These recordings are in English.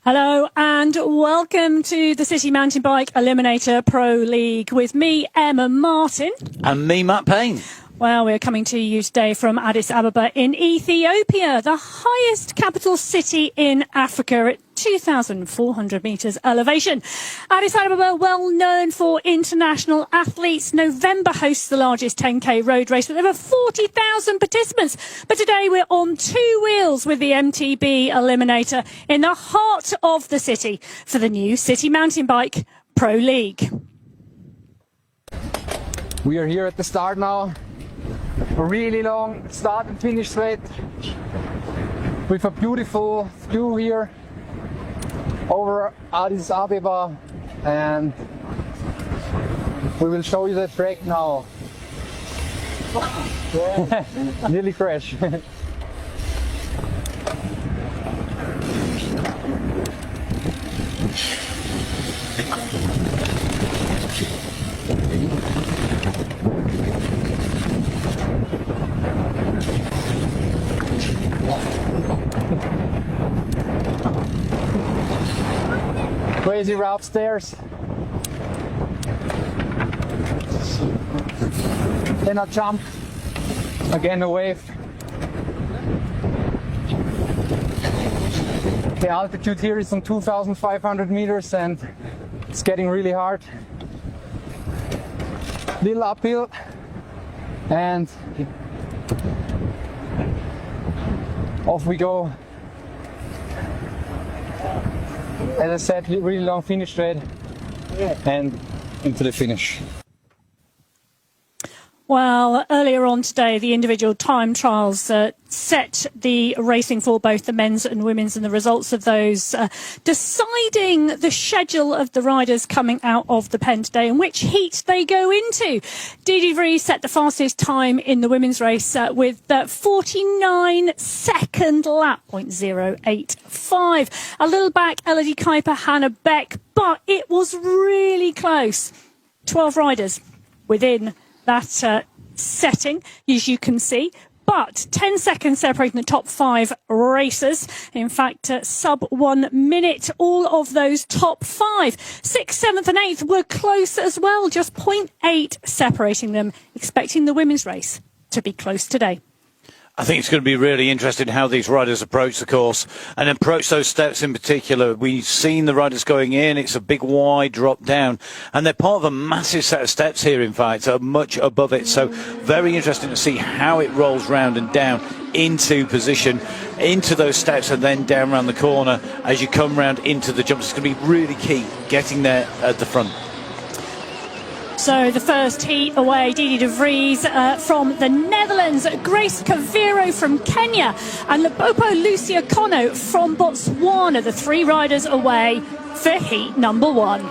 Hello and welcome to the City Mountain Bike Eliminator Pro League with me, Emma Martin. And me, Matt Payne. Well, we're coming to you today from Addis Ababa in Ethiopia, the highest capital city in Africa at 2,400 metres elevation. Addis Ababa, well known for international athletes. November hosts the largest 10k road race with over 40,000 participants. But today we're on two wheels with the MTB Eliminator in the heart of the city for the new City Mountain Bike Pro League. We are here at the start now. A really long start and finish straight with a beautiful view here over Addis Ababa, and we will show you the track now. Nearly crash. Crazy rough stairs. Then a jump, again a wave. The altitude here is on 2,500 meters and it's getting really hard. Little uphill and off we go. As I said, really long finish straight and into the finish. Well, earlier on today, the individual time trials set the racing for both the men's and women's, and the results of those deciding the schedule of the riders coming out of the pen today and which heat they go into. Didi Vries set the fastest time in the women's race with 49-second lap, 0.085. A little back, Elodie Kuiper, Hannah Beck, but it was really close. 12 riders within that setting, as you can see, but 10 seconds separating the top five racers. In fact, sub 1 minute, all of those top five. 6th, 7th and 8th were close as well, just 0.8 separating them, expecting the women's race to be close today. I think it's going to be really interesting how these riders approach the course and approach those steps in particular. We've seen the riders going in. It's a big wide drop down and they're part of a massive set of steps here, in fact, much above it. So very interesting to see how it rolls round and down into position, into those steps and then down around the corner as you come round into the jumps. It's going to be really key getting there at the front. So the first heat away, Didi de Vries from the Netherlands, Grace Kaviro from Kenya and Lebopo Lucia Kono from Botswana, the three riders away for heat number one.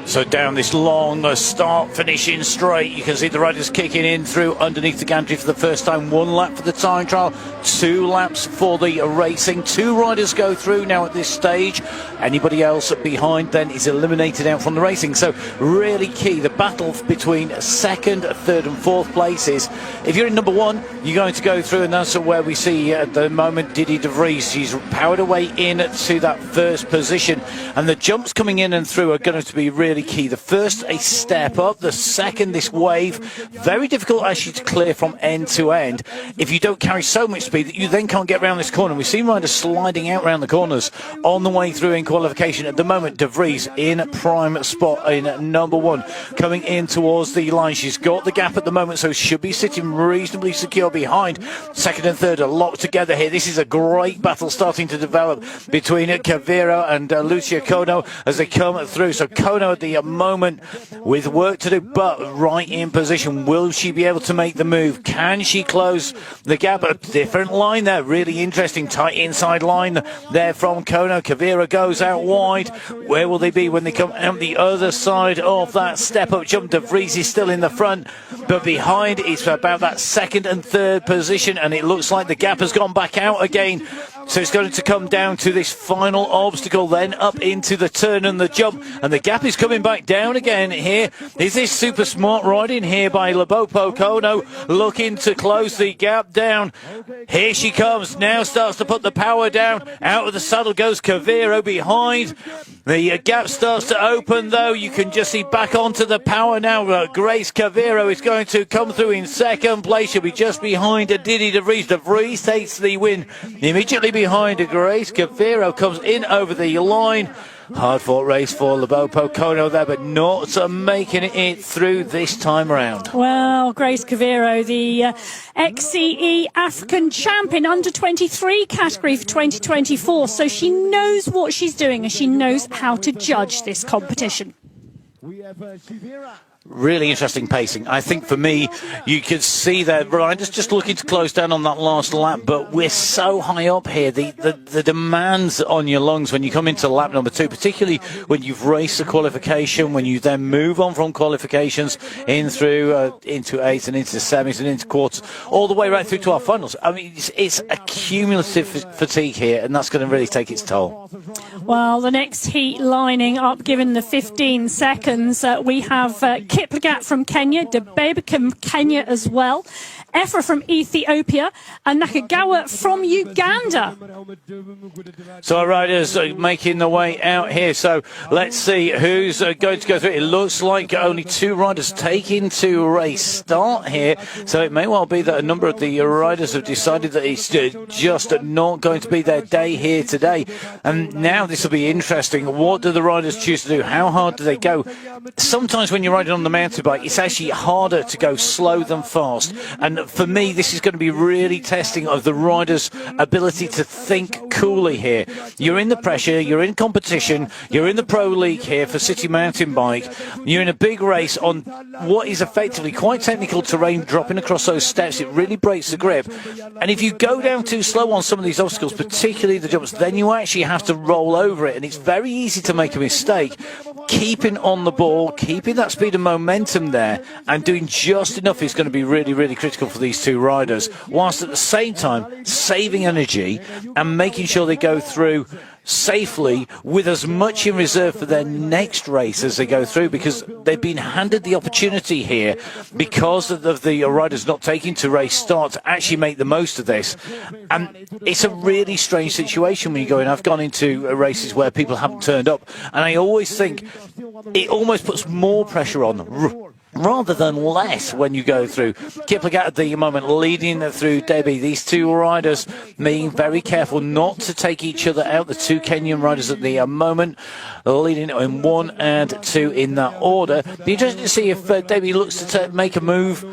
So down this long start, finishing straight, you can see the riders kicking in through underneath the gantry for the first time. 1 lap for the time trial, 2 laps for the racing. 2 riders go through now at this stage. Anybody else behind then is eliminated out from the racing. So really key, the battle between 2nd, 3rd and 4th places. If you're in number 1, you're going to go through, and that's where we see at the moment Didi de Vries. She's powered away in to that first position, and the jumps coming in and through are going to be really really key. The first, a step up. The second, this wave. Very difficult actually to clear from end to end if you don't carry so much speed that you then can't get around this corner. We've seen riders sliding out around the corners on the way through in qualification. At the moment, De Vries in prime spot in number one, coming in towards the line. She's got the gap at the moment, so should be sitting reasonably secure behind. Second and third are locked together here. This is a great battle starting to develop between Cavero and Lucia Kono as they come through. So Kono at the moment with work to do, but right in position. Will she be able to make the move? Can she close the gap? A different line there. Really interesting, tight inside line there from Kono. Cavero goes out wide. Where will they be when they come out the other side of that step-up jump? De Vries is still in the front, but behind it's about that second and third position, and it looks like the gap has gone back out again. So it's going to come down to this final obstacle, then up into the turn and the jump, and the gap is coming back down again here. Is this super smart riding here by Lebopo Kono, looking to close the gap down? Here she comes, now starts to put the power down. Out of the saddle goes Cavero behind. The gap starts to open though. You can just see back onto the power now. Grace Cavero is going to come through in second place. She'll be just behind Didi De Vries. De Vries takes the win. Immediately behind Grace Cavero comes in over the line. Hard fought race for Lebopo Kono there, but not making it through this time around. Well, Grace Cavero, the XCE African champion under 23 category for 2024. So she knows what she's doing and she knows how to judge this competition. Really interesting pacing. I think for me, you could see that riders just looking to close down on that last lap, but we're so high up here. The demands on your lungs when you come into lap number two, particularly when you've raced the qualification, when you then move on from qualifications in through into eights and into semis and into quarters, all the way right through to our finals. I mean, it's a cumulative fatigue here, and that's going to really take its toll. Well, the next heat lining up, given the 15 seconds, we have Kiplagat from Kenya, Debeba from Kenya as well, Efra from Ethiopia, and Nakagawa from Uganda. So our riders are making their way out here. So let's see who's going to go through. It looks like only two riders taking to race start here. So it may well be that a number of the riders have decided that it's just not going to be their day here today. And now this will be interesting. What do the riders choose to do? How hard do they go? Sometimes when you're riding on the mountain bike, it's actually harder to go slow than fast. And for me, this is going to be really testing of the rider's ability to think coolly here. You're in the pressure, you're in competition, you're in the Pro League here for City Mountain Bike. You're in a big race on what is effectively quite technical terrain, dropping across those steps. It really breaks the grip. And if you go down too slow on some of these obstacles, particularly the jumps, then you actually have to roll over it. And it's very easy to make a mistake. Keeping on the ball, keeping that speed and momentum there, and doing just enough is going to be really, really critical for these two riders, whilst at the same time saving energy and making sure they go through safely with as much in reserve for their next race as they go through, because they've been handed the opportunity here because of the riders not taking to race start to actually make the most of this. And it's a really strange situation when you go in. I've gone into races where people haven't turned up, and I always think it almost puts more pressure on rather than less when you go through. Kiplagat at the moment leading through Debbie. These two riders being very careful not to take each other out. The two Kenyan riders at the moment leading in 1 and 2 in that order. Be interesting to see if Debbie looks to make a move.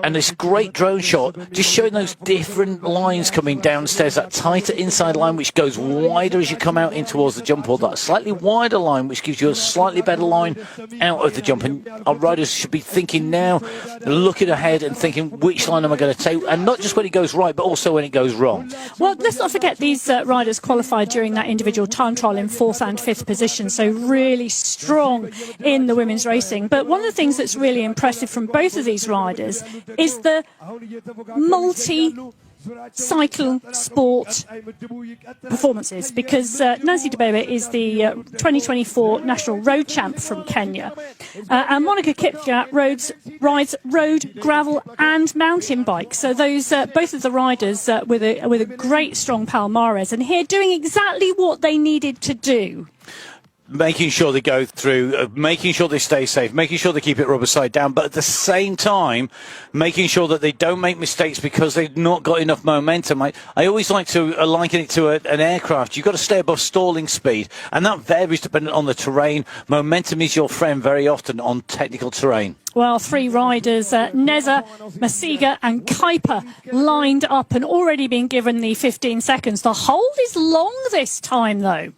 And this great drone shot just showing those different lines coming downstairs. That tighter inside line which goes wider as you come out in towards the jump, or that slightly wider line which gives you a slightly better line out of the jump. And our riders should be thinking now, looking ahead and thinking, which line am I going to take? And not just when it goes right, but also when it goes wrong. Well, let's not forget these riders qualified during that individual time trial in 4th and 5th position, so really strong in the women's racing. But one of the things that's really impressive from both of these riders is the cycle sport performances, because Nancy Debeba is the 2024 national road champ from Kenya, and Monica Kiplagat rides road, gravel and mountain bike. So those both of the riders with a great strong palmarès, and here doing exactly what they needed to do. making sure they go through, making sure they stay safe, making sure they keep it rubber side down, but at the same time, making sure that they don't make mistakes because they've not got enough momentum. I always like to liken it to an aircraft. You've got to stay above stalling speed, and that varies depending on the terrain. Momentum is your friend very often on technical terrain. Well, three riders, Neza, Masiga and Kuiper, lined up and already been given the 15 seconds. The hold is long this time, though.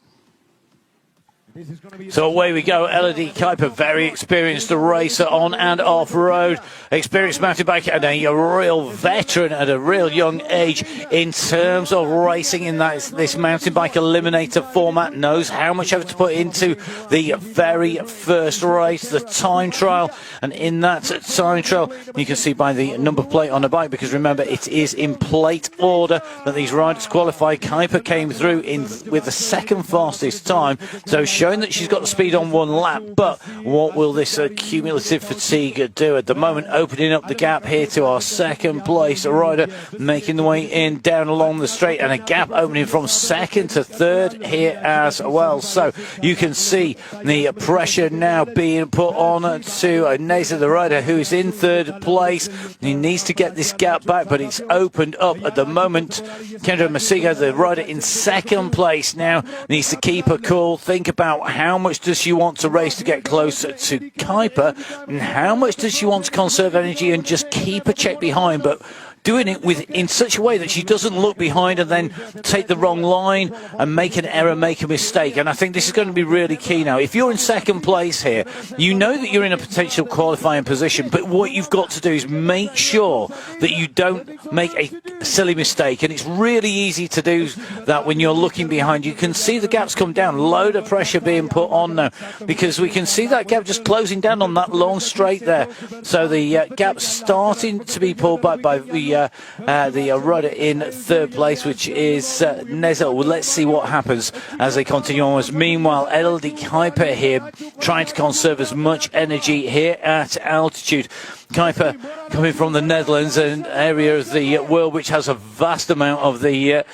So away we go. Elodie Kuiper, very experienced racer on and off road, experienced mountain biker and a real veteran at a real young age in terms of racing in this mountain bike eliminator format. Knows how much effort to put into the very first race, the time trial, and in that time trial you can see by the number plate on the bike, because remember it is in plate order that these riders qualify. Kuiper came through with the second fastest time, so showing that she's got the speed on one lap. But what will this cumulative fatigue do? At the moment, opening up the gap here to our second place rider, making the way in down along the straight, and a gap opening from second to third here as well. So you can see the pressure now being put on to Neza, the rider who is in third place. He needs to get this gap back, but it's opened up at the moment. Kendra Masiga, the rider in second place, now needs to keep her cool, think about how much does she want to race to get closer to Kuiper, and how much does she want to conserve energy and just keep a check behind, but doing it in such a way that she doesn't look behind and then take the wrong line and make an error, make a mistake. And I think this is going to be really key now. If you're in second place here, you know that you're in a potential qualifying position, but what you've got to do is make sure that you don't make a silly mistake. And it's really easy to do that when you're looking behind. You can see the gaps come down, load of pressure being put on now, because we can see that gap just closing down on that long straight there. So the gap's starting to be pulled back by the rider in third place, which is Neza. Well, let's see what happens as they continue onwards. Meanwhile, Elodie Kuiper here trying to conserve as much energy here at altitude. Kuiper coming from the Netherlands, an area of the world which has a vast amount of the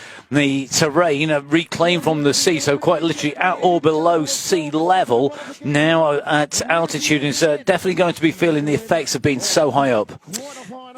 terrain reclaimed from the sea, so quite literally at or below sea level now at altitude. Is definitely going to be feeling the effects of being so high up.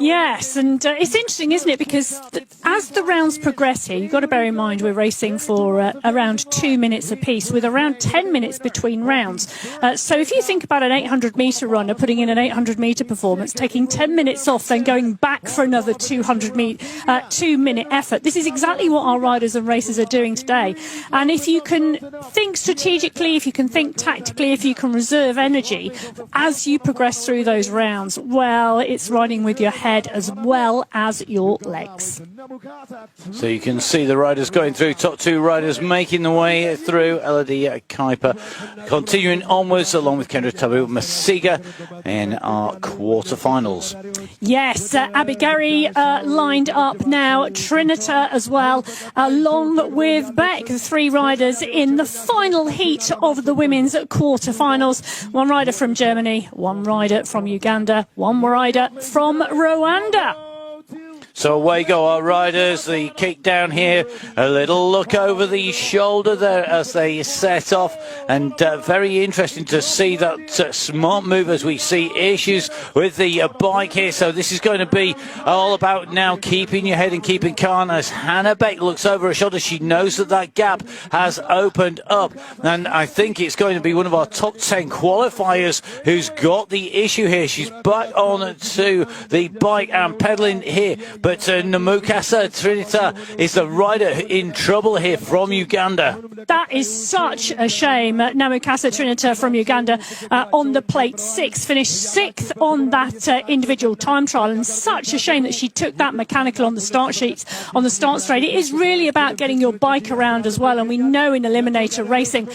Yes, and it's interesting, isn't it? Because as the rounds progress here, you've got to bear in mind we're racing for around 2 minutes apiece, with around 10 minutes between rounds. So if you think about an 800-metre runner putting in an 800-metre performance, taking 10 minutes off, then going back for another 2-minute effort, this is exactly what our riders and racers are doing today. And if you can think strategically, if you can think tactically, if you can reserve energy as you progress through those rounds, well, it's riding with your head as well as your legs. So you can see the riders going through, top two riders making the way through. Elodie Kuiper continuing onwards along with Kendra Masiga in our quarterfinals. Yes, Abigari lined up now, Trinita as well, along with Beck, the three riders in the final heat of the women's quarterfinals. One rider from Germany, one rider from Uganda, one rider from Rwanda. So away go our riders, the kick down here, a little look over the shoulder there as they set off, and very interesting to see that smart move as we see issues with the bike here. So this is going to be all about now keeping your head and keeping calm as Hannah Beck looks over her shoulder. She knows that that gap has opened up, and I think it's going to be one of our top 10 qualifiers who's got the issue here. She's back on to the bike and pedaling here, but Namukasa Trinita is the rider in trouble here from Uganda. That is such a shame. Namukasa Trinita from Uganda on the plate 6, finished 6th on that individual time trial, and such a shame that she took that mechanical on the start sheets, on the start straight. It is really about getting your bike around as well, and we know in Eliminator racing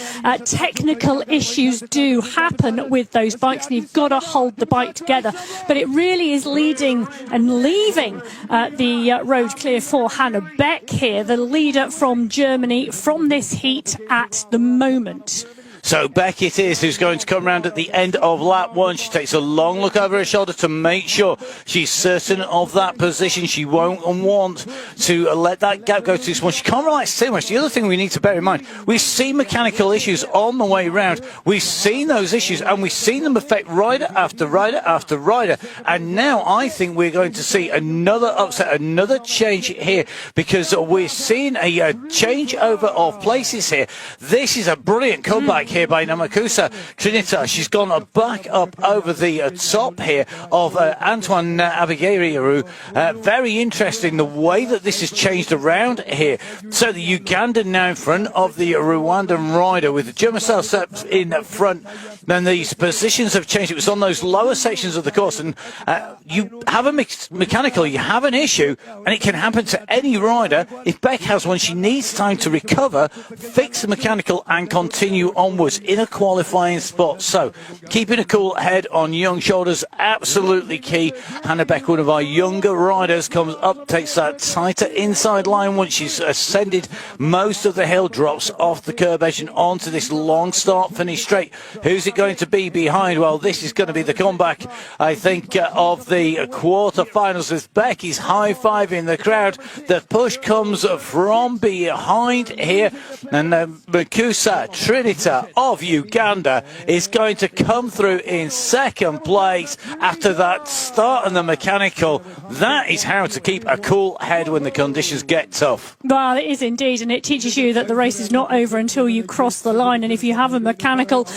technical issues do happen with those bikes, and you've got to hold the bike together. But it really is leading and leaving the road clear for Hannah Beck here, the leader from Germany from this heat at the moment. So Beck it is who's going to come round at the end of lap 1. She takes a long look over her shoulder to make sure she's certain of that position. She won't want to let that gap go too small. She can't relax too much. The other thing we need to bear in mind, we've seen mechanical issues on the way round. We've seen those issues and we've seen them affect rider after rider after rider. And now I think we're going to see another upset, another change here, because we're seeing a changeover of places here. This is a brilliant comeback here by Namakusa Trinita. She's gone back up over the top here of Antoine Abigeriru. Very interesting the way that this has changed around here. So the Ugandan now in front of the Rwandan rider with Jumacel in front. Then these positions have changed. It was on those lower sections of the course, and you have a mechanical, you have an issue, and it can happen to any rider. If Beck has one, she needs time to recover, fix the mechanical, and continue onwards in a qualifying spot. So keeping a cool head on young shoulders, absolutely key. Hannah Beck, one of our younger riders, comes up, takes that tighter inside line once she's ascended most of the hill, drops off the curb edge and onto this long start finish straight. Who's it going to be behind? Well, this is going to be the comeback, I think, of the quarter-finals with Becky's high-fiving the crowd. The push comes from behind here, and Makusa Trinita of Uganda is going to come through in second place after that start and the mechanical. That is how to keep a cool head when the conditions get tough. Well, it is indeed, and it teaches you that the race is not over until you cross the line. And if you have a mechanical,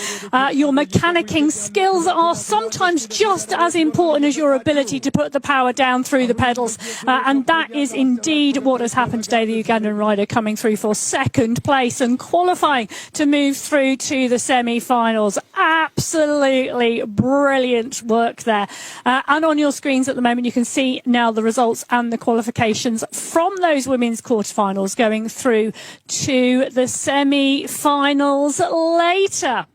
your mechanicking skills are sometimes just as important as your ability to put the power down through the pedals. And that is indeed what has happened today. The Ugandan rider coming through for second place and qualifying to move through to the semi-finals. Absolutely brilliant work there. And on your screens at the moment, you can see now the results and the qualifications from those women's quarterfinals going through to the semi-finals later.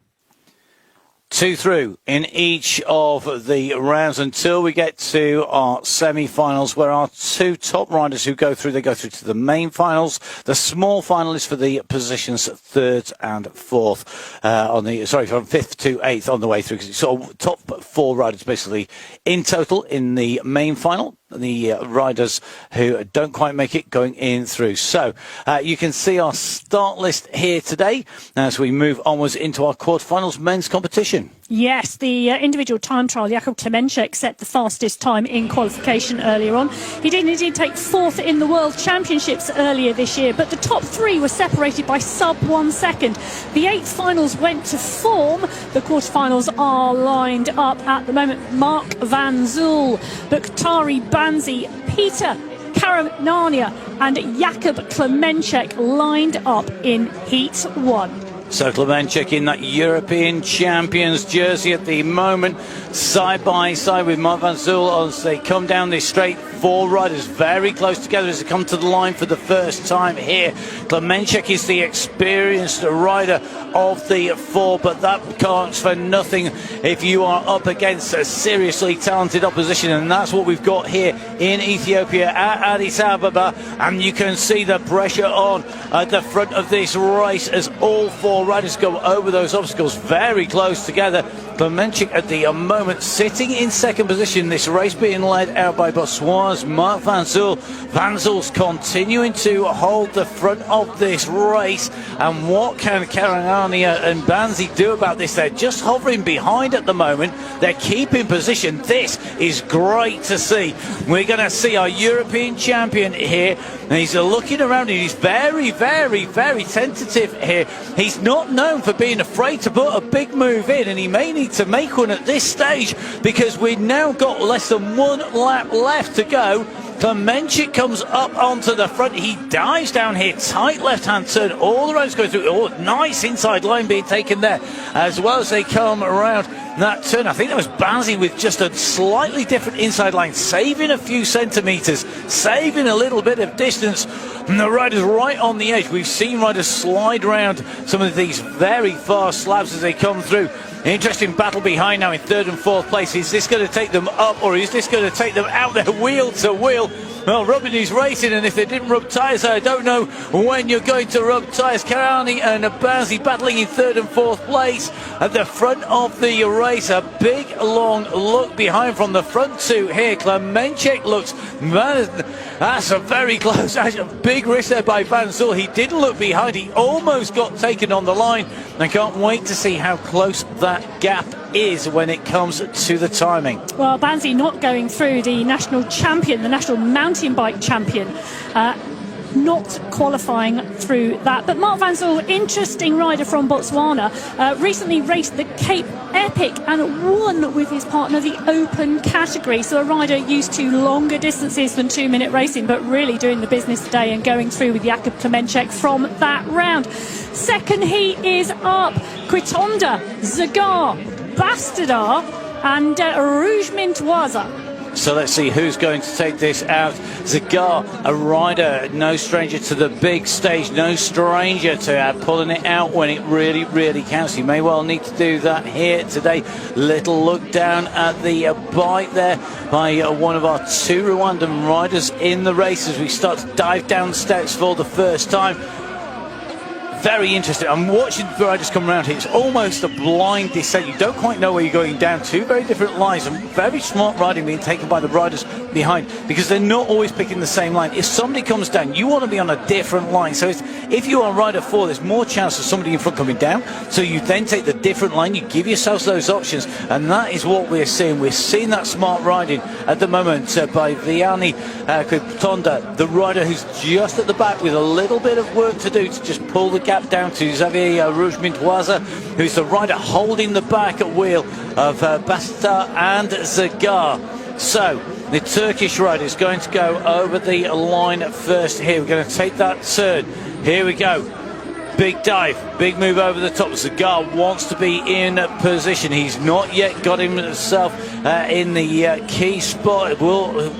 2 through in each of the rounds until we get to our semi-finals, where our 2 top riders who go through, they go through to the main finals. The small final is for the positions 3rd and 4th from 5th to 8th on the way through. So top 4 riders basically in total in the main final. The riders who don't quite make it going in through. So you can see our start list here today as we move onwards into our quarterfinals men's competition. Yes, the individual time trial, Jakub Klemenchek set the fastest time in qualification earlier on. He did indeed take 4th in the World Championships earlier this year, but the top 3 were separated by sub 1 second. The 8th finals went to form. The quarterfinals are lined up at the moment. Mark Van Zyl, Bakhtari Banzi, Peter Karamania and Jakub Klemenchek lined up in Heat 1. So Klemenchek in that European Champions jersey at the moment, side by side with Mark Van Zyl as they come down this straight. 4 riders very close together as they come to the line for the first time here. Klemenchek is the experienced rider of the 4, but that counts for nothing if you are up against a seriously talented opposition, and that's what we've got here in Ethiopia at Addis Ababa. And you can see the pressure on at the front of this race as all 4 riders go over those obstacles very close together. Klemenchek at the moment sitting in second position. This race being led out by Botswana's Mark Van Zyl. Van Zyl's continuing to hold the front of this race. And what can Karanania and Banzi do about this? They're just hovering behind at the moment. They're keeping position. This is great to see. We're going to see our European champion here. And he's looking around and he's very, very, very tentative here. He's not known for being afraid to put a big move in, and he may need to make one at this stage because we've now got less than 1 lap left to go. Klemenchek comes up onto the front. He dives down here, tight left-hand turn. All the roads go through. Oh, nice inside line being taken there as well as they come around that turn. I think that was Banzi with just a slightly different inside line, saving a few centimetres, saving a little bit of distance. And the riders right on the edge. We've seen riders slide around some of these very fast slabs as they come through. Interesting battle behind now in 3rd and 4th place. Is this going to take them up, or is this going to take them out there wheel to wheel? Well, rubbing his racing, and if they didn't rub tyres, I don't know when you're going to rub tyres. Karani and Banzi battling in third and fourth place at the front of the race. A big, long look behind from the front two here. Klemenchek looks, man, that's a very close, a big risk there by Van Zyl. He didn't look behind, he almost got taken on the line. I can't wait to see how close that gap is when it comes to the timing. Well, Banzi not going through the national champion, the national mountain bike champion, not qualifying through that. But Mark Van Zyl, interesting rider from Botswana, recently raced the Cape Epic and won with his partner the open category. So a rider used to longer distances than 2-minute racing, but really doing the business today and going through with Jakub Klemenchek from that round. Second heat is up. Quitonda, Zagar, Bastardar and Rouge Mintoisa. So let's see who's going to take this out. Zagar, a rider, no stranger to the big stage, no stranger to pulling it out when it really, really counts. He may well need to do that here today. Little look down at the bike there by one of our two Rwandan riders in the race as we start to dive down the steps for the first time. Very interesting. I'm watching the riders come around here. It's almost a blind descent. You don't quite know where you're going down. Two very different lines, and very smart riding being taken by the riders behind because they're not always picking the same line. If somebody comes down, you want to be on a different line. So if you are rider 4, there's more chance of somebody in front coming down. So you then take the different line. You give yourselves those options, and that is what we're seeing. We're seeing that smart riding at the moment by Vianney Quitonda, the rider who's just at the back with a little bit of work to do to just pull the gap down to Xavier Rouge Mintoisa, who's the rider holding the back wheel of Basta and Zagar. So the Turkish rider is going to go over the line first here. We're going to take that turn. Here we go. Big dive, big move over the top. Zagar wants to be in position. He's not yet got himself in the key spot.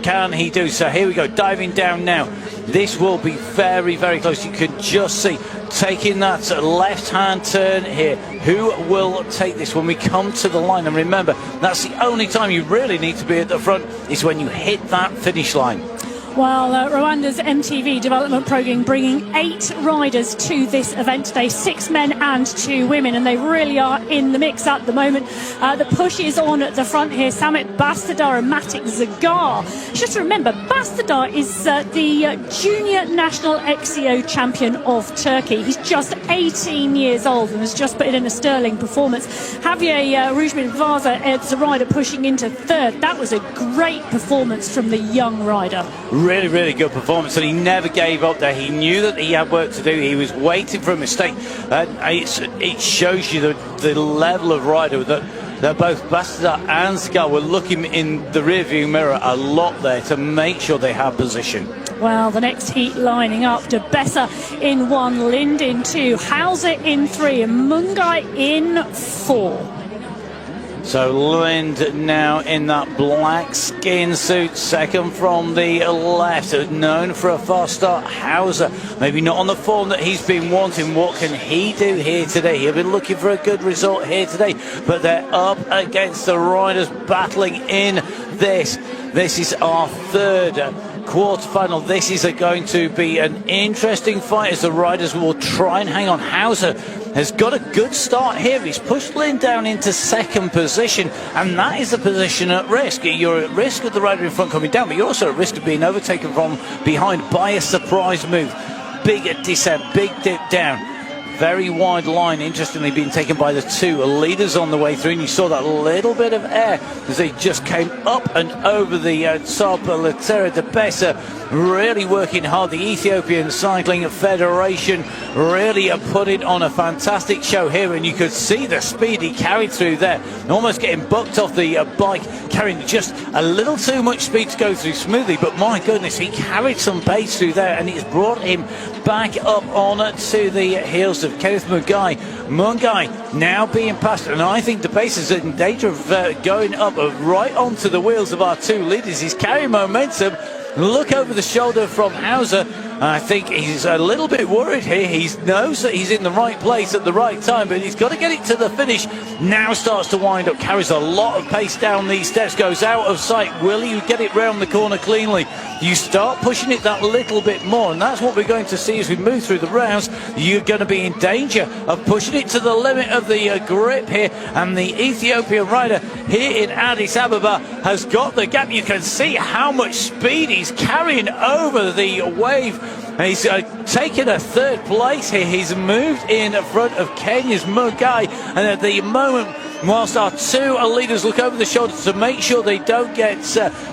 Can he do so? Here we go, diving down now. This will be very, very close. You can just see taking that left-hand turn here. Who will take this when we come to the line? And remember, that's the only time you really need to be at the front is when you hit that finish line. Well, Rwanda's MTV development programme bringing 8 riders to this event today, 6 men and 2 women, and they really are in the mix at the moment. The push is on at the front here. Samet Bastardar and Matik Zagar. Just remember, Bastardar is the junior national XCO champion of Turkey. He's just 18 years old and has just put in a sterling performance. Javier Rouge Mintoisa is the rider pushing into third. That was a great performance from the young rider. Really, really good performance, and he never gave up there. He knew that he had work to do. He was waiting for a mistake. It shows you the level of rider that both Bastardar and Zagar were looking in the rearview mirror a lot there to make sure they had position. Well, the next heat lining up: De Besser in 1, Lind in 2, Hauser in 3, and Mungai in 4. So Lind now in that black skin suit, second from the left, known for a fast start. Hauser, maybe not on the form that he's been wanting. What can he do here today? He'll be looking for a good result here today, but they're up against the riders battling in this. This is our third quarter-final. This is going to be an interesting fight as the riders will try and hang on. Hauser has got a good start here. He's pushed Lind down into second position, and that is the position at risk. You're at risk of the rider in front coming down, but you're also at risk of being overtaken from behind by a surprise move. Big descent, big dip down. Very wide line, interestingly, being taken by the 2 leaders on the way through, and you saw that little bit of air as they just came up and over the top. Letera De Besser really working hard. The Ethiopian Cycling Federation really putting on a fantastic show here, and you could see the speed he carried through there, almost getting bucked off the bike, carrying just a little too much speed to go through smoothly, but my goodness, he carried some pace through there, and it's brought him back up on to the heels of Kenneth Mungai. Mungai now being passed, and I think the pace is in danger of going up right onto the wheels of our 2 leaders. He's carrying momentum. Look over the shoulder from Hauser, I think he's a little bit worried here. He knows that he's in the right place at the right time, but he's got to get it to the finish. Now starts to wind up, carries a lot of pace down these steps, goes out of sight. Will he get it round the corner cleanly? You start pushing it that little bit more, and that's what we're going to see as we move through the rounds. You're going to be in danger of pushing it to the limit of the grip here, and the Ethiopian rider here in Addis Ababa has got the gap. You can see how much speed he's carrying over the wave. And he's taken a third place here. He's moved in front of Kenya's Mugai, and at the moment, whilst our two leaders look over the shoulder to make sure they don't get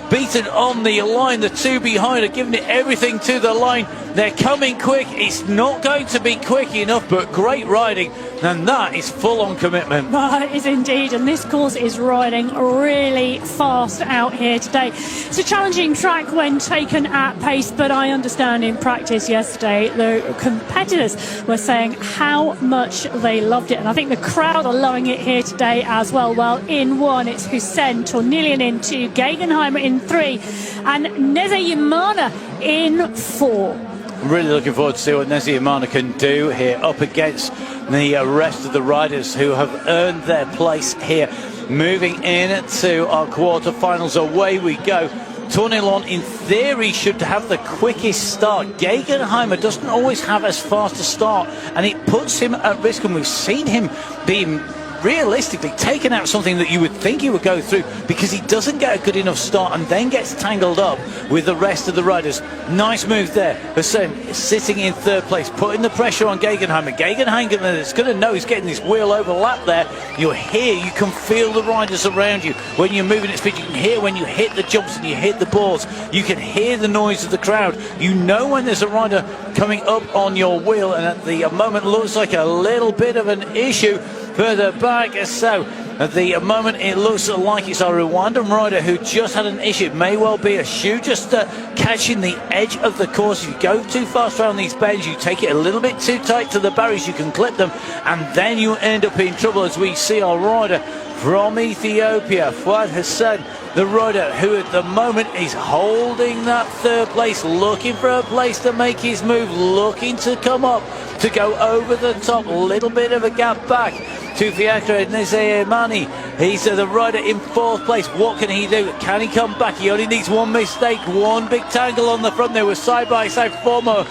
beaten on the line, the two behind are giving it everything to the line. They're coming quick. It's not going to be quick enough, but great riding, and that is full-on commitment. It is indeed, and this course is riding really fast out here today. It's a challenging track when taken at pace, but I understand in practice yesterday the competitors were saying how much they loved it, and I think the crowd are loving it here today as well. Well, in one, it's Hussein Tornilian in two, Gegenheimer in three, and Nezeyimana in four. I'm really looking forward to see what Nezeyimana can do here up against the rest of the riders who have earned their place here. Moving into our quarterfinals, away we go. Tornilon, in theory, should have the quickest start. Gegenheimer doesn't always have as fast a start, and it puts him at risk, and we've seen him being realistically taken out something that you would think he would go through because he doesn't get a good enough start and then gets tangled up with the rest of the riders. Nice move there. Hussein sitting in third place, putting the pressure on Gegenheimer. Gegenheimer is going to know he's getting this wheel overlap there. You're here, you can feel the riders around you. When you're moving at speed, you can hear when you hit the jumps and you hit the boards. You can hear the noise of the crowd. You know when there's a rider coming up on your wheel, and at the moment looks like a little bit of an issue further back. So at the moment it looks like it's our Rwandan rider who just had an issue. It may well be a shoe just catching the edge of the course. If you go too fast around these bends, you take it a little bit too tight to the barriers, you can clip them, and then you end up in trouble, as we see our rider from Ethiopia, Fuad Hassan, the rider who at the moment is holding that third place, looking for a place to make his move, looking to come up, to go over the top, a little bit of a gap back to Fiacre Nezeyimana. He's the rider in fourth place. What can he do? Can he come back? He only needs one mistake, one big tangle on the front. There was side-by-side former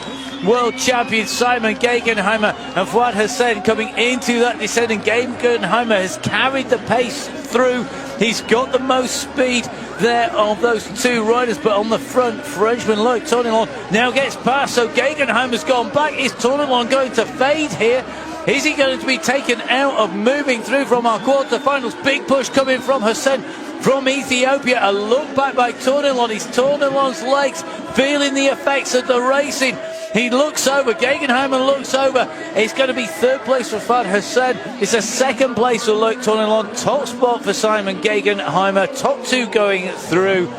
world champion Simon Gegenheimer and Fuad Hassan coming into that descent, and Gegenheimer has carried the pace through. He's got the most speed there of those two riders, but on the front, Frenchman Loic Tornilon now gets past, so Gegenheimer's gone back. Is Tornilon going to fade here? Is he going to be taken out of moving through from our quarterfinals? Big push coming from Hassan from Ethiopia. A look back by Tornilon. It's Tornilon's legs feeling the effects of the racing. He looks over, Gegenheimer looks over. It's going to be third place for Fuad Hassan. It's a second place for Loic Tornilon. Top spot for Simon Gegenheimer. Top two going through.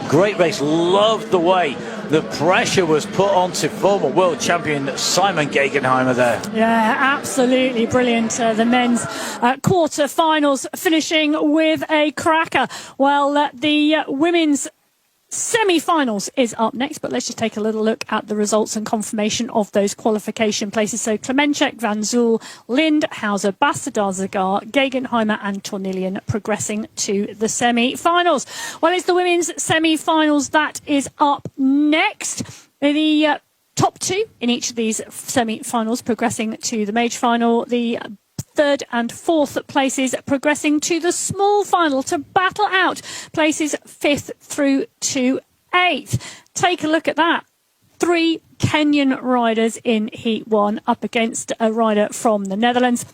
Great race. Loved the way the pressure was put onto former world champion Simon Gegenheimer there. Yeah, absolutely brilliant. The men's quarter-finals finishing with a cracker. Well, the women's semi-finals is up next, but let's just take a little look at the results and confirmation of those qualification places. So Klemenchek, Van Zyl, Lind, Hauser, Bastardar, Zagar, Gegenheimer and Tornilian progressing to the semi-finals. Well, it's the women's semi-finals that is up next. The top two in each of these semi-finals progressing to the major final. The third and fourth places progressing to the small final to battle out places 5th through to 8th. Take a look at that. 3 Kenyan riders in Heat 1 up against a rider from the Netherlands.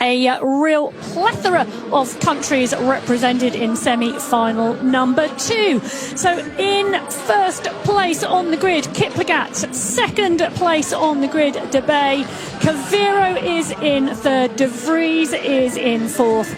A real plethora of countries represented in semi-final number 2. So in first place on the grid, Kiplagat. Second place on the grid, De Bay. Cavero is in third. De Vries is in fourth.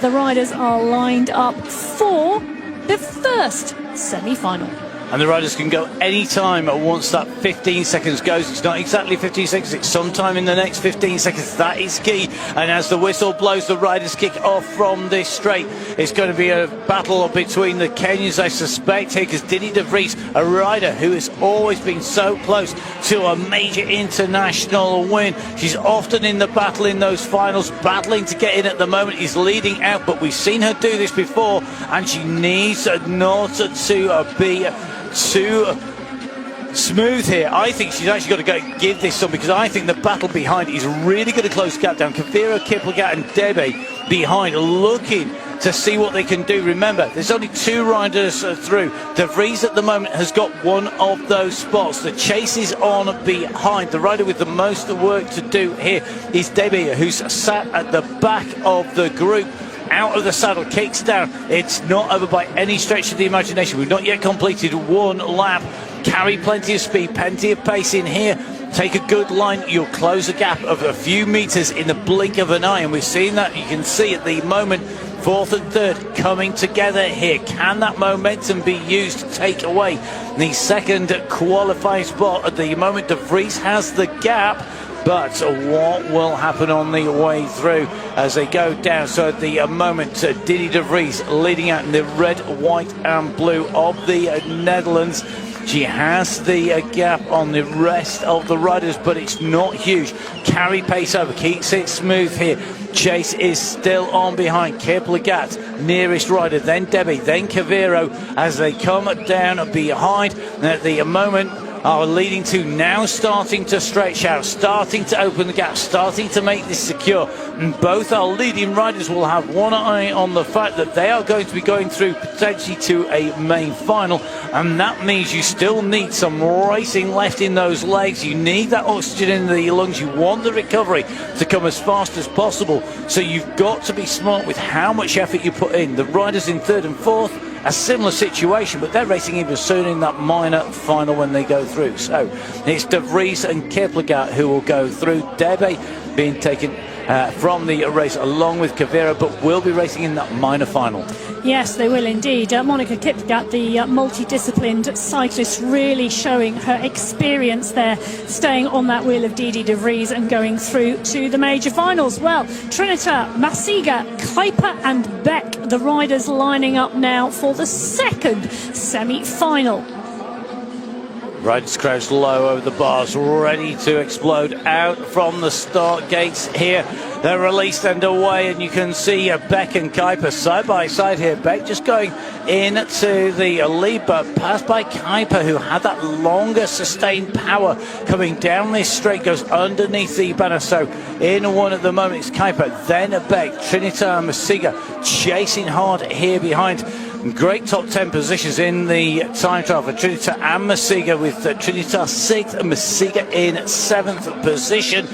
The riders are lined up for the first semi-final. and the riders can go any time once that 15 seconds goes. It's not exactly 15 seconds, it's sometime in the next 15 seconds. That is key. And as the whistle blows, the riders kick off from this straight. It's going to be a battle between the Kenyans, I suspect, here, because Didi de Vries, a rider who has always been so close to a major international win. She's often in the battle in those finals, battling to get in at the moment. Is leading out, but we've seen her do this before, and she needs not to be too smooth here. I think she's actually got to go give this some, because I think the battle behind is really going to close the gap down. Kavira, Kiplagat and Debe behind, looking to see what they can do. Remember, there's only 2 riders through. De Vries at the moment has got one of those spots. The chase is on behind. The rider with the most work to do here is Debe, who's sat at the back of the group. Out of the saddle, kicks down. It's not over by any stretch of the imagination. We've not yet completed one lap. Carry plenty of speed, plenty of pace in here. Take a good line, you'll close a gap of a few metres in the blink of an eye, and we've seen that. You can see at the moment 4th and 3rd coming together here. Can that momentum be used to take away the second qualifying spot? At the moment, De Vries has the gap, but what will happen on the way through as they go down? So at the moment, Didi de Vries leading out in the red, white and blue of the Netherlands. She has the gap on the rest of the riders, but it's not huge. Carry pace over, keeps it smooth here. Chase is still on behind. Kiplagat, nearest rider, then Debbie, then Kaviro as they come down behind. And at the moment, are leading to now starting to stretch out, starting to open the gap, starting to make this secure. And both our leading riders will have one eye on the fact that they are going to be going through potentially to a main final, and that means you still need some racing left in those legs. You need that oxygen in the lungs. You want the recovery to come as fast as possible, so you've got to be smart with how much effort you put in. The riders in 3rd and 4th, a similar situation, but they're racing even soon in that minor final when they go through. So it's De Vries and Kiplagat who will go through. Debe being taken from the race along with Kavira, but will be racing in that minor final. Yes, they will indeed. Monica Kiplagat, the multidisciplined cyclist, really showing her experience there, staying on that wheel of Didi de Vries and going through to the major finals. Well, Trinita, Masiga, Kuiper and Beck, the riders lining up now for the second semi-final. Riders crouched low over the bars, ready to explode out from the start gates here. They're released and away, and you can see Beck and Kuiper side by side here. Beck just going into the lead, but passed by Kuiper, who had that longer sustained power coming down this straight, goes underneath the banner. So in one at the moment it's Kuiper, then Beck, Trinita and Masiga chasing hard here behind. Great top 10 positions in the time trial for Trinita and Masiga, with Trinita 6th and Masiga in 7th position.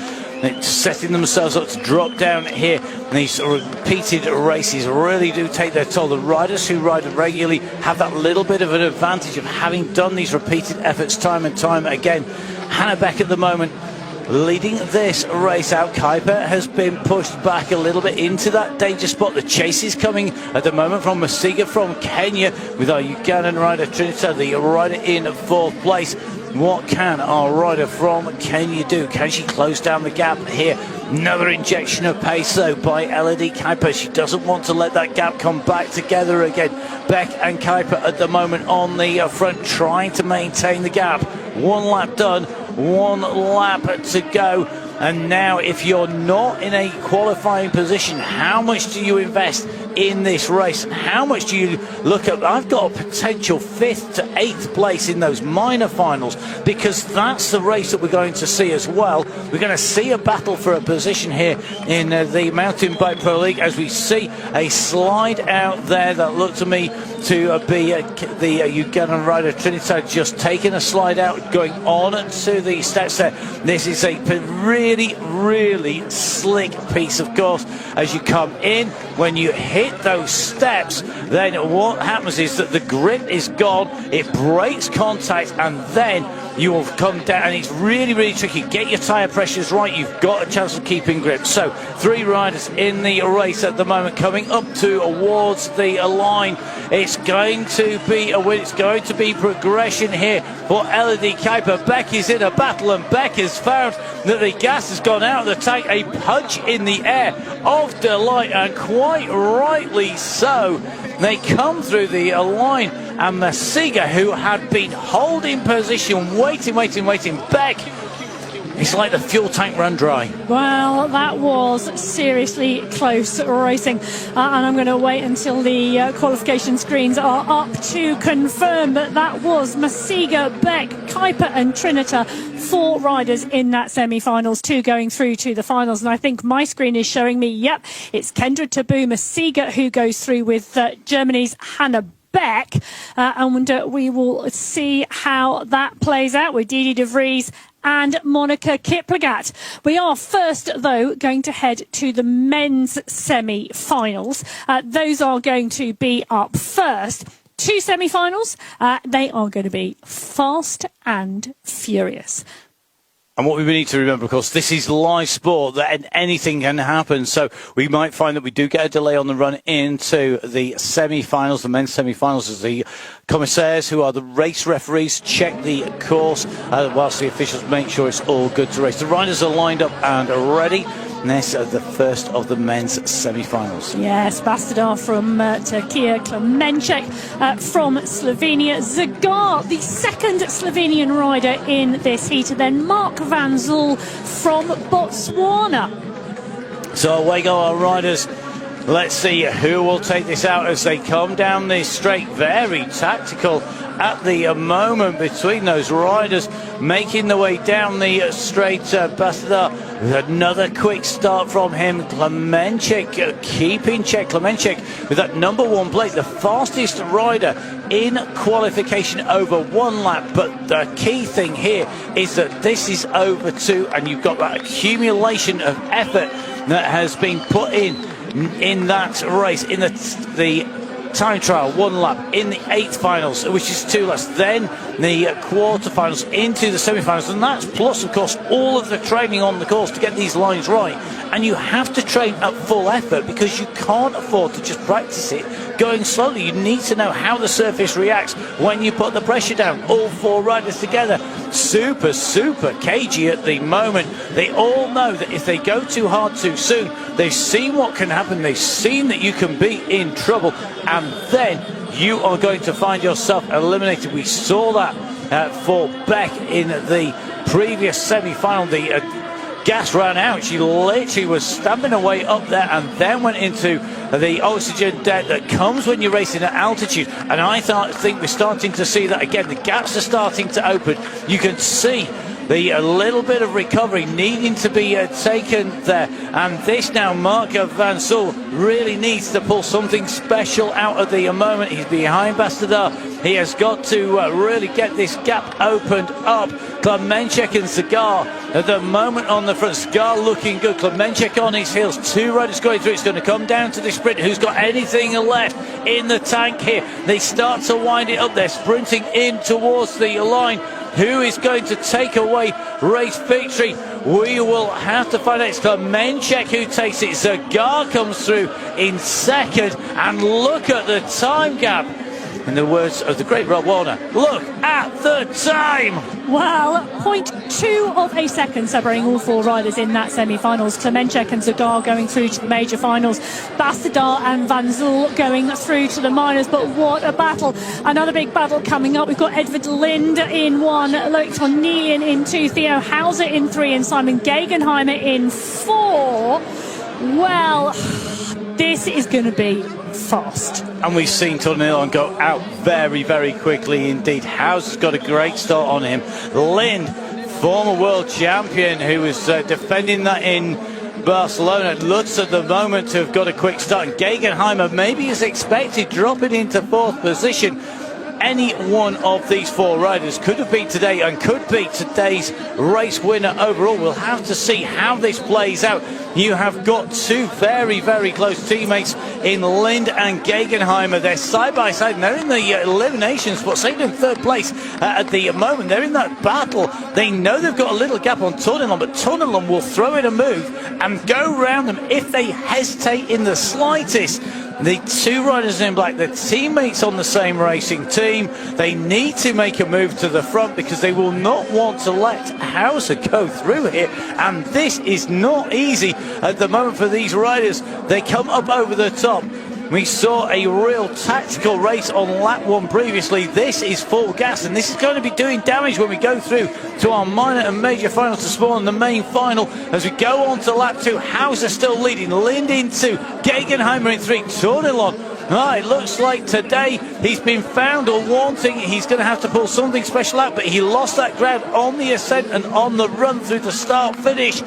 They're setting themselves up to drop down here. And these repeated races really do take their toll. The riders who ride regularly have that little bit of an advantage of having done these repeated efforts time and time again. Hannah Beck at the moment leading this race out. Kuiper has been pushed back a little bit into that danger spot. The chase is coming at the moment from Masiga from Kenya, with our Ugandan rider Trinita, the rider in 4th place. What can our rider from Kenya do? Can she close down the gap here? Another injection of pace though by Elodie Kuiper. She doesn't want to let that gap come back together again. Beck and Kuiper at the moment on the front, trying to maintain the gap. One lap done, one lap to go. And now, if you're not in a qualifying position, how much do you invest in this race? How much do you look at? I've got a potential 5th to 8th place in those minor finals, because that's the race that we're going to see as well. We're going to see a battle for a position here in the Mountain Bike Pro League, as we see a slide out there that looked to me to be the Ugandan rider Trinita, just taking a slide out, going on to the steps there. This is a really slick piece of course. As you come in, when you hit those steps, then what happens is that the grip is gone, it breaks contact, and then you will come down, and it's really, really tricky. Get your tyre pressures right. You've got a chance of keeping grip. So 3 riders in the race at the moment, coming up towards the line. It's going to be a win. It's going to be progression here for Elodie Kuiper. Beck is in a battle, and Beck has found that the gas has gone out of the tank. A punch in the air of delight, and quite rightly so. They come through the line, and Masiga, who had been holding position, waiting, Beck, it's like the fuel tank run dry. Well, that was seriously close racing. And I'm going to wait until the qualification screens are up to confirm that that was Masiga, Beck, Kuiper and Trinita. 4 riders in that semi-finals, 2 going through to the finals. And I think my screen is showing me, yep, it's Kendra Taboo Masiga who goes through with Germany's Hannah Beck. And we will see how that plays out with Didi de Vries and Monica Kiplagat. We are first, though, going to head to the men's semi-finals. Those are going to be up first. 2 semi-finals. They are going to be fast and furious. And what we need to remember, of course, this is live sport, that anything can happen. So we might find that we do get a delay on the run into the semi-finals, the men's semi-finals, as the commissaires, who are the race referees, check the course, whilst the officials make sure it's all good to race. The riders are lined up and ready. And this is the first of the men's semi-finals. Yes, Bastardar from Turkey, Klemenchek from Slovenia, Zagar, the second Slovenian rider in this heat, and then Mark van Zyl from Botswana. So away go our riders. Let's see who will take this out as they come down this straight. Very tactical at the moment between those riders, making the way down the straight. Bastardar with another quick start from him. Klemenchek keeping check. Klemenchek with that number 1 plate, the fastest rider in qualification over 1 lap. But the key thing here is that this is over 2, and you've got that accumulation of effort that has been put in that race, in the time trial, 1 lap, in the 8th finals, which is 2 laps, then the quarterfinals into the semi-finals, and that's plus, of course, all of the training on the course to get these lines right. And you have to train at full effort, because you can't afford to just practice it going slowly. You need to know how the surface reacts when you put the pressure down. All 4 riders together, super cagey at the moment. They all know that if they go too hard too soon, they've seen what can happen. They've seen that you can be in trouble, and then you are going to find yourself eliminated. We saw that for Beck in the previous semi-final. The gas ran out. She literally was stamping away up there, and then went into the oxygen debt that comes when you're racing at altitude. And I think we're starting to see that again. The gaps are starting to open. You can see a little bit of recovery needing to be taken there. And this now, Mark van Zyl really needs to pull something special out of the moment. He's behind Bastardar. He has got to really get this gap opened up. Klemenchek and Zagar at the moment on the front. Zagar looking good. Klemenchek on his heels. 2 riders going through. It's going to come down to the sprint. Who's got anything left in the tank here? They start to wind it up. They're sprinting in towards the line. Who is going to take away race victory? We will have to find out. It's Klemenchek who takes it. Zagar comes through in second. And look at the time gap. In the words of the great Rob Warner, look at the time! Well, 0.2 of a second separating all 4 riders in that semi-finals. Klemenchek and Zagar going through to the major finals. Bastardar and Van Zyl going through to the minors. But what a battle. Another big battle coming up. We've got Edvard Lind in 1, Loic van Nielen in 2, Theo Hauser in 3 and Simon Gegenheimer in 4. Well, this is going to be fast. And we've seen Tornilon go out very quickly indeed. Hauser's got a great start on him. Lind, former world champion, who was defending that in Barcelona, looks at the moment to have got a quick start. And Gegenheimer, maybe as expected, dropping into 4th position. any one of these four riders could have been today and could be today's race winner overall. We'll have to see how this plays out. You have got two very, very close teammates in Lind and Gegenheimer. They're side by side and they're in the elimination spot, second and third place at the moment. They're in that battle. They know they've got a little gap on Tornilon, but Tornilon will throw in a move and go round them if they hesitate in the slightest. The two riders in black, the teammates on the same racing team, they need to make a move to the front because they will not want to let Hauser go through here. And this is not easy at the moment for these riders. They come up over the top. We saw a real tactical race on lap one previously. This is full gas, and this is going to be doing damage when we go through to our minor and major finals to spawn the main final. As we go on to lap two, Hauser still leading, Lind in two, Gegenheimer in three, Tornilon. It looks like today he's been found or wanting. He's going to have to pull something special out, but he lost that ground on the ascent and on the run through the start finish.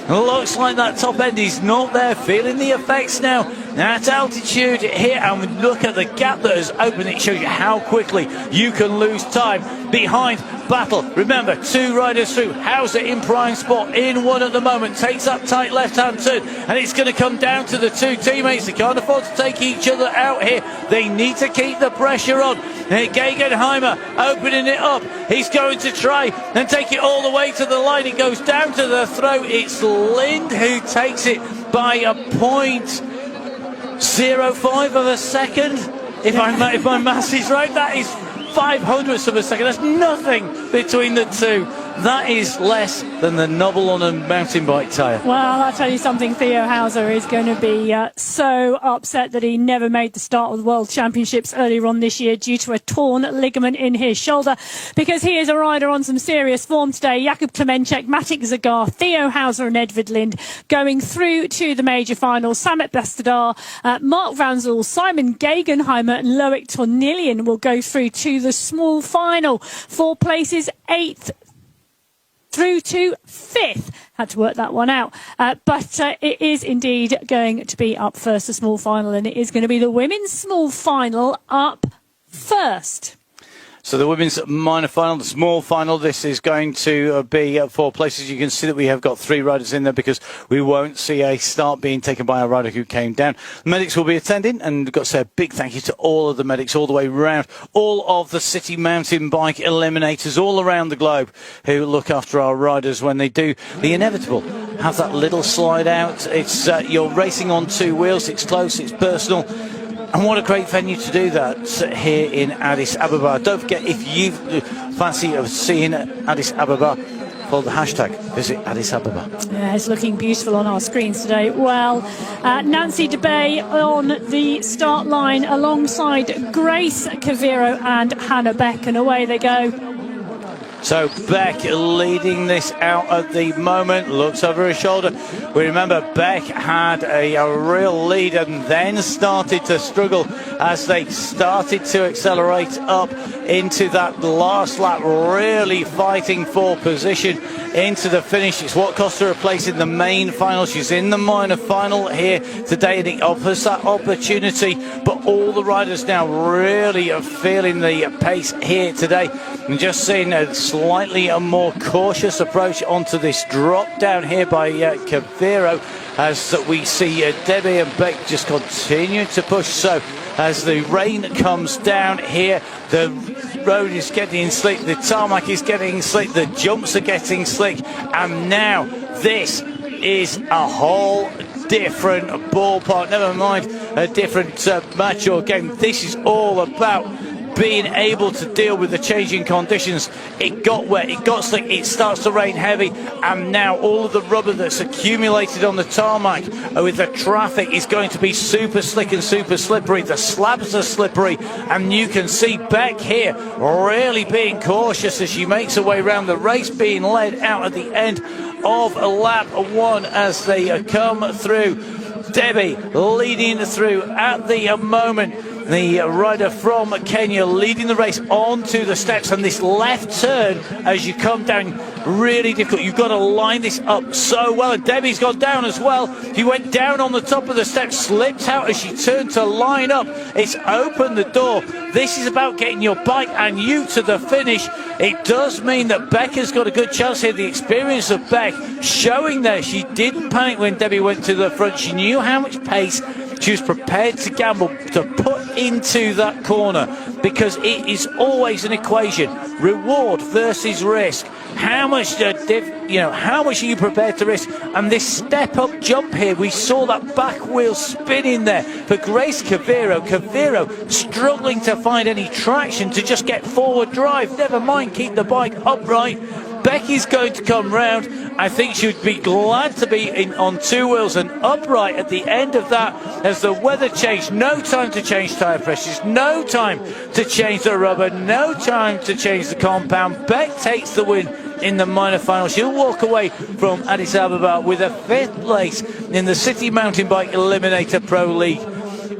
Looks like that top end is not there, feeling the effects now at altitude here, and look at the gap that has opened. It shows you how quickly you can lose time behind battle. Remember, two riders through. Hauser in prime spot, in one at the moment, takes that tight left-hand turn, and it's going to come down to the two teammates. They can't afford to take each other out here. They need to keep the pressure on. Gegenheimer opening it up. He's going to try and take it all the way to the line. It goes down to the throat. It's Lind who takes it by a 0.05 of a second. If my maths is right, that is 0.05 of a second. That's nothing between the two. That is less than the knobble on a mountain bike tyre. Well, I'll tell you something, Theo Hauser is going to be so upset that he never made the start of the World Championships earlier on this year due to a torn ligament in his shoulder, because he is a rider on some serious form today. Jakub Klemenček, Matic Zagar, Theo Hauser and Edvard Lind going through to the major finals. Samet Bestadar, Mark Van Zyl, Simon Gegenheimer and Loic Tornilon will go through to the small final. 4 places, 8th through to 5th. Had to work that one out. But it is indeed going to be up first, the small final, and it is going to be the women's small final up first. So the women's minor final, the small final, this is going to be 4 places. You can see that we have got 3 riders in there because we won't see a start being taken by a rider who came down. The medics will be attending, and we've got to say a big thank you to all of the medics all the way round, all of the city mountain bike eliminators all around the globe who look after our riders when they do the inevitable. Have that little slide out. It's you're racing on 2 wheels. It's close, it's personal. And what a great venue to do that here in Addis Ababa. Don't forget, if you fancy of seeing Addis Ababa, follow the hashtag visit Addis Ababa. Yeah, it's looking beautiful on our screens today. Well, Nancy DeBay on the start line alongside Grace Caviro and Hannah Beck, and away they go. So Beck leading this out at the moment, looks over her shoulder. We remember Beck had a real lead and then started to struggle as they started to accelerate up into that last lap, really fighting for position into the finish. It's what cost her a place in the main final. She's in the minor final here today, and it offers that opportunity. But all the riders now really are feeling the pace here today, and just seeing a slightly more cautious approach onto this drop down here by Caviro, as we see Debbie and Beck just continue to push. So as the rain comes down here, the road is getting slick, the tarmac is getting slick, the jumps are getting slick, and now this is a whole different ballpark, never mind a different match or game. This is all about being able to deal with the changing conditions. It got wet, it got slick, it starts to rain heavy, and now all of the rubber that's accumulated on the tarmac with the traffic is going to be super slick and super slippery. The slabs are slippery, and you can see Beck here really being cautious as she makes her way around. The race being led out at the end of lap 1 as they come through. Debbie leading through at the moment. the rider from Kenya leading the race onto the steps, and this left turn as you come down, really difficult. You've got to line this up so well, and Debbie's gone down as well. She went down on the top of the steps, slipped out as she turned to line up. It's opened the door. This is about getting your bike and you to the finish. It does mean that Beck has got a good chance here. The experience of Beck showing there. She didn't panic when Debbie went to the front. She knew how much pace she was prepared to gamble to put into that corner, because it is always an equation: reward versus risk. How much, how much are you prepared to risk? And this step-up jump here, we saw that back wheel spinning there for Grace Cavero. Cavero struggling to find any traction to just get forward drive. Never mind keep the bike upright. Becky's going to come round. I think she would be glad to be on two wheels and upright at the end of that as the weather changed. No time to change tyre pressures, no time to change the rubber, no time to change the compound. Beck takes the win in the minor final. She'll walk away from Addis Ababa with a 5th place in the City Mountain Bike Eliminator Pro League.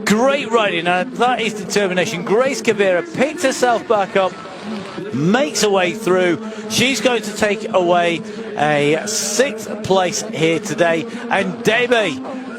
Great riding, and that is determination. Grace Cavera picked herself back up, makes her way through. She's going to take away a 6th place here today, and Debbie,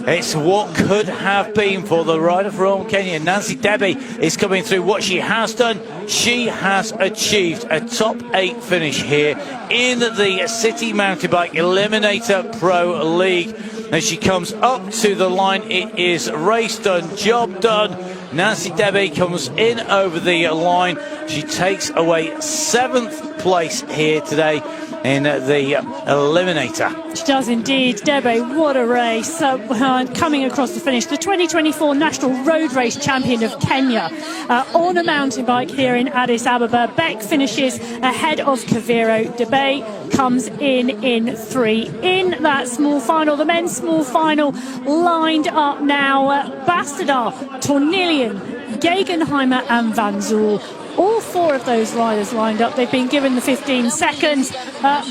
it's what could have been for the rider from Kenya. Nancy Debbie is coming through. What she has done, she has achieved a top 8 finish here in the City Mountain Bike Eliminator Pro League. As she comes up to the line, it is race done, job done. Nancy Debbie comes in over the line. She takes away 7th place here today in the Eliminator. She does indeed. Debbie, what a race. Coming across the finish, the 2024 National Road Race Champion of Kenya on a mountain bike here in Addis Ababa. Beck finishes ahead of Cavero. Debbie comes in 3 in that small final. The men's small final lined up now. Bastardar, Tornillion, Gegenheimer and Van Zool. All 4 of those riders lined up. They've been given the 15 seconds, but...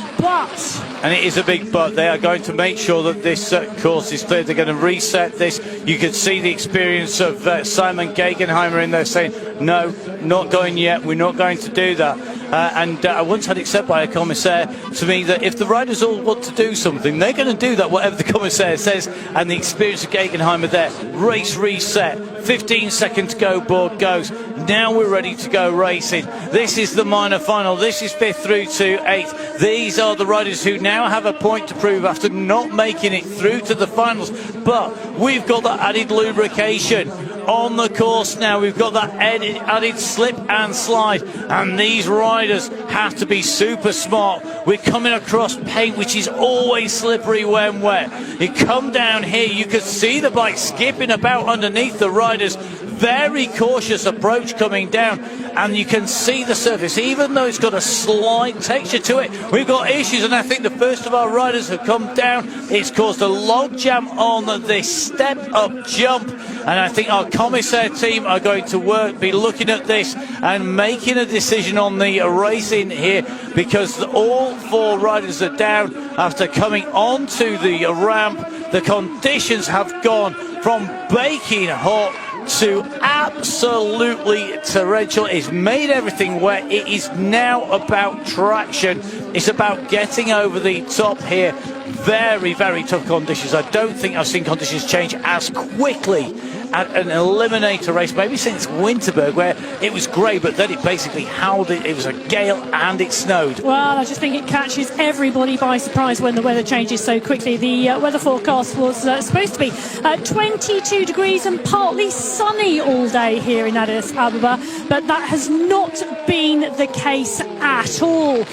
And it is a big but. They are going to make sure that this course is clear. They're going to reset this. You can see the experience of Simon Gegenheimer in there saying, no, not going yet. We're not going to do that. And I once had it said by a commissaire to me that if the riders all want to do something, they're going to do that, whatever the commissaire says. And the experience of Gegenheimer there, race reset, 15 seconds to go, board goes. Now we're ready to go racing. This is the minor final. This is 5th through to 8th. These are the riders who now have a point to prove after not making it through to the finals. But we've got that added lubrication on the course now. We've got that added slip and slide, and these riders have to be super smart. We're coming across paint which is always slippery when wet. You come down here, you can see the bike skipping about underneath the riders. Very cautious approach coming down, and you can see the surface, even though it's got a slight texture to it. We've got issues, and I think the first of our riders have come down. It's caused a log jam on this step up jump, and I think our commissaire team are going to be looking at this and making a decision on the racing here, because all 4 riders are down after coming onto the ramp. The conditions have gone from baking hot to absolutely torrential. It's made everything wet. It is now about traction. It's about getting over the top here. Very, very tough conditions. I don't think I've seen conditions change as quickly at an eliminator race, maybe since Winterberg, where it was grey, but then it basically howled. It was a gale and it snowed. Well, I just think it catches everybody by surprise when the weather changes so quickly. The weather forecast was supposed to be 22 degrees and partly sunny all day here in Addis Ababa, but that has not been the case at all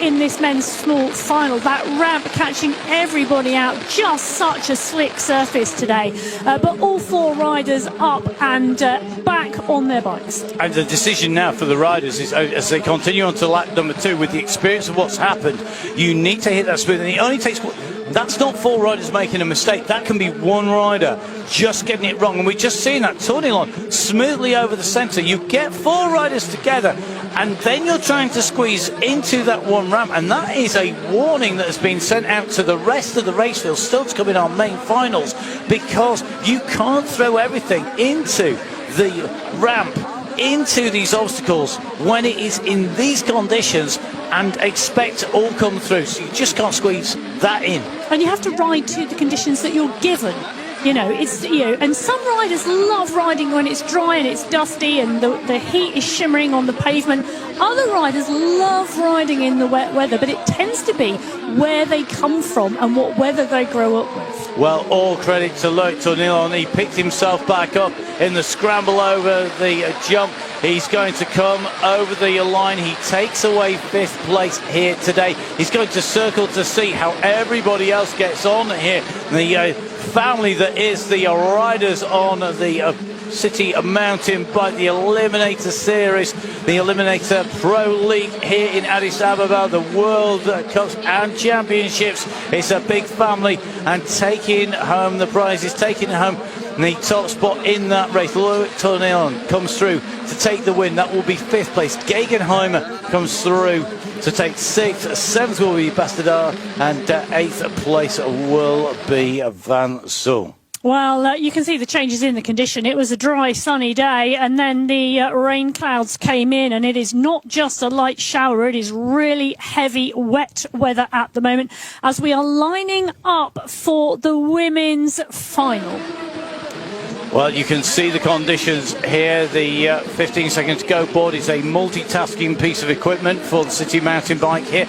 in this men's small final. That ramp catching everybody out, just such a slick surface today. But all 4 riders up and back on their bikes. And the decision now for the riders is, as they continue on to lap number 2, with the experience of what's happened, you need to hit that smooth, and it only takes... That's not 4 riders making a mistake. That can be 1 rider just getting it wrong. And we're just seeing that Tornillion smoothly over the centre. You get 4 riders together, and then you're trying to squeeze into that one ramp. And that is a warning that has been sent out to the rest of the race field, still to come in our main finals, because you can't throw everything into the ramp into these obstacles when it is in these conditions and expect to all come through. So you just can't squeeze that in. And you have to ride to the conditions that you're given. You know, it's, you know, and some riders love riding when it's dry and it's dusty and the heat is shimmering on the pavement. Other riders love riding in the wet weather, but it tends to be where they come from and what weather they grow up with. Well, all credit to Loic Tornilon. He picked himself back up in the scramble over the jump. He's going to come over the line. He takes away 5th place here today. He's going to circle to see how everybody else gets on here. The family that is the riders on the City Mountain Bike, the Eliminator Series, the Eliminator Pro League here in Addis Ababa, the World Cups and Championships. It's a big family, and taking home the prizes, taking home the top spot in that race. Loic Tornilon comes through to take the win. That will be 5th place. Gegenheimer comes through to take 6th. 7th will be Bastardar, and 8th place will be Van Zyl. Well, you can see the changes in the condition. It was a dry, sunny day, and then the rain clouds came in, and it is not just a light shower. It is really heavy, wet weather at the moment as we are lining up for the women's final. Well, you can see the conditions here. The 15 seconds go board is a multitasking piece of equipment for the City Mountain Bike here,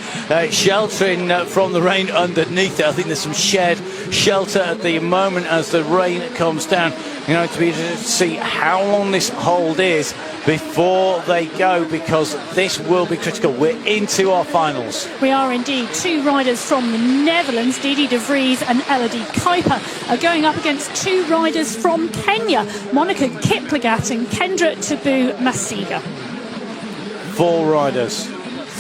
sheltering from the rain underneath it. I think there's some shared shelter at the moment as the rain comes down. You know, to be able to see how long this hold is before they go, because this will be critical. We're into our finals. We are indeed. 2 riders from the Netherlands, Didi de Vries and Elodie Kuiper, are going up against 2 riders from Kenya, Monica Kiplagat and Kendra Tabu Masiga. 4 riders,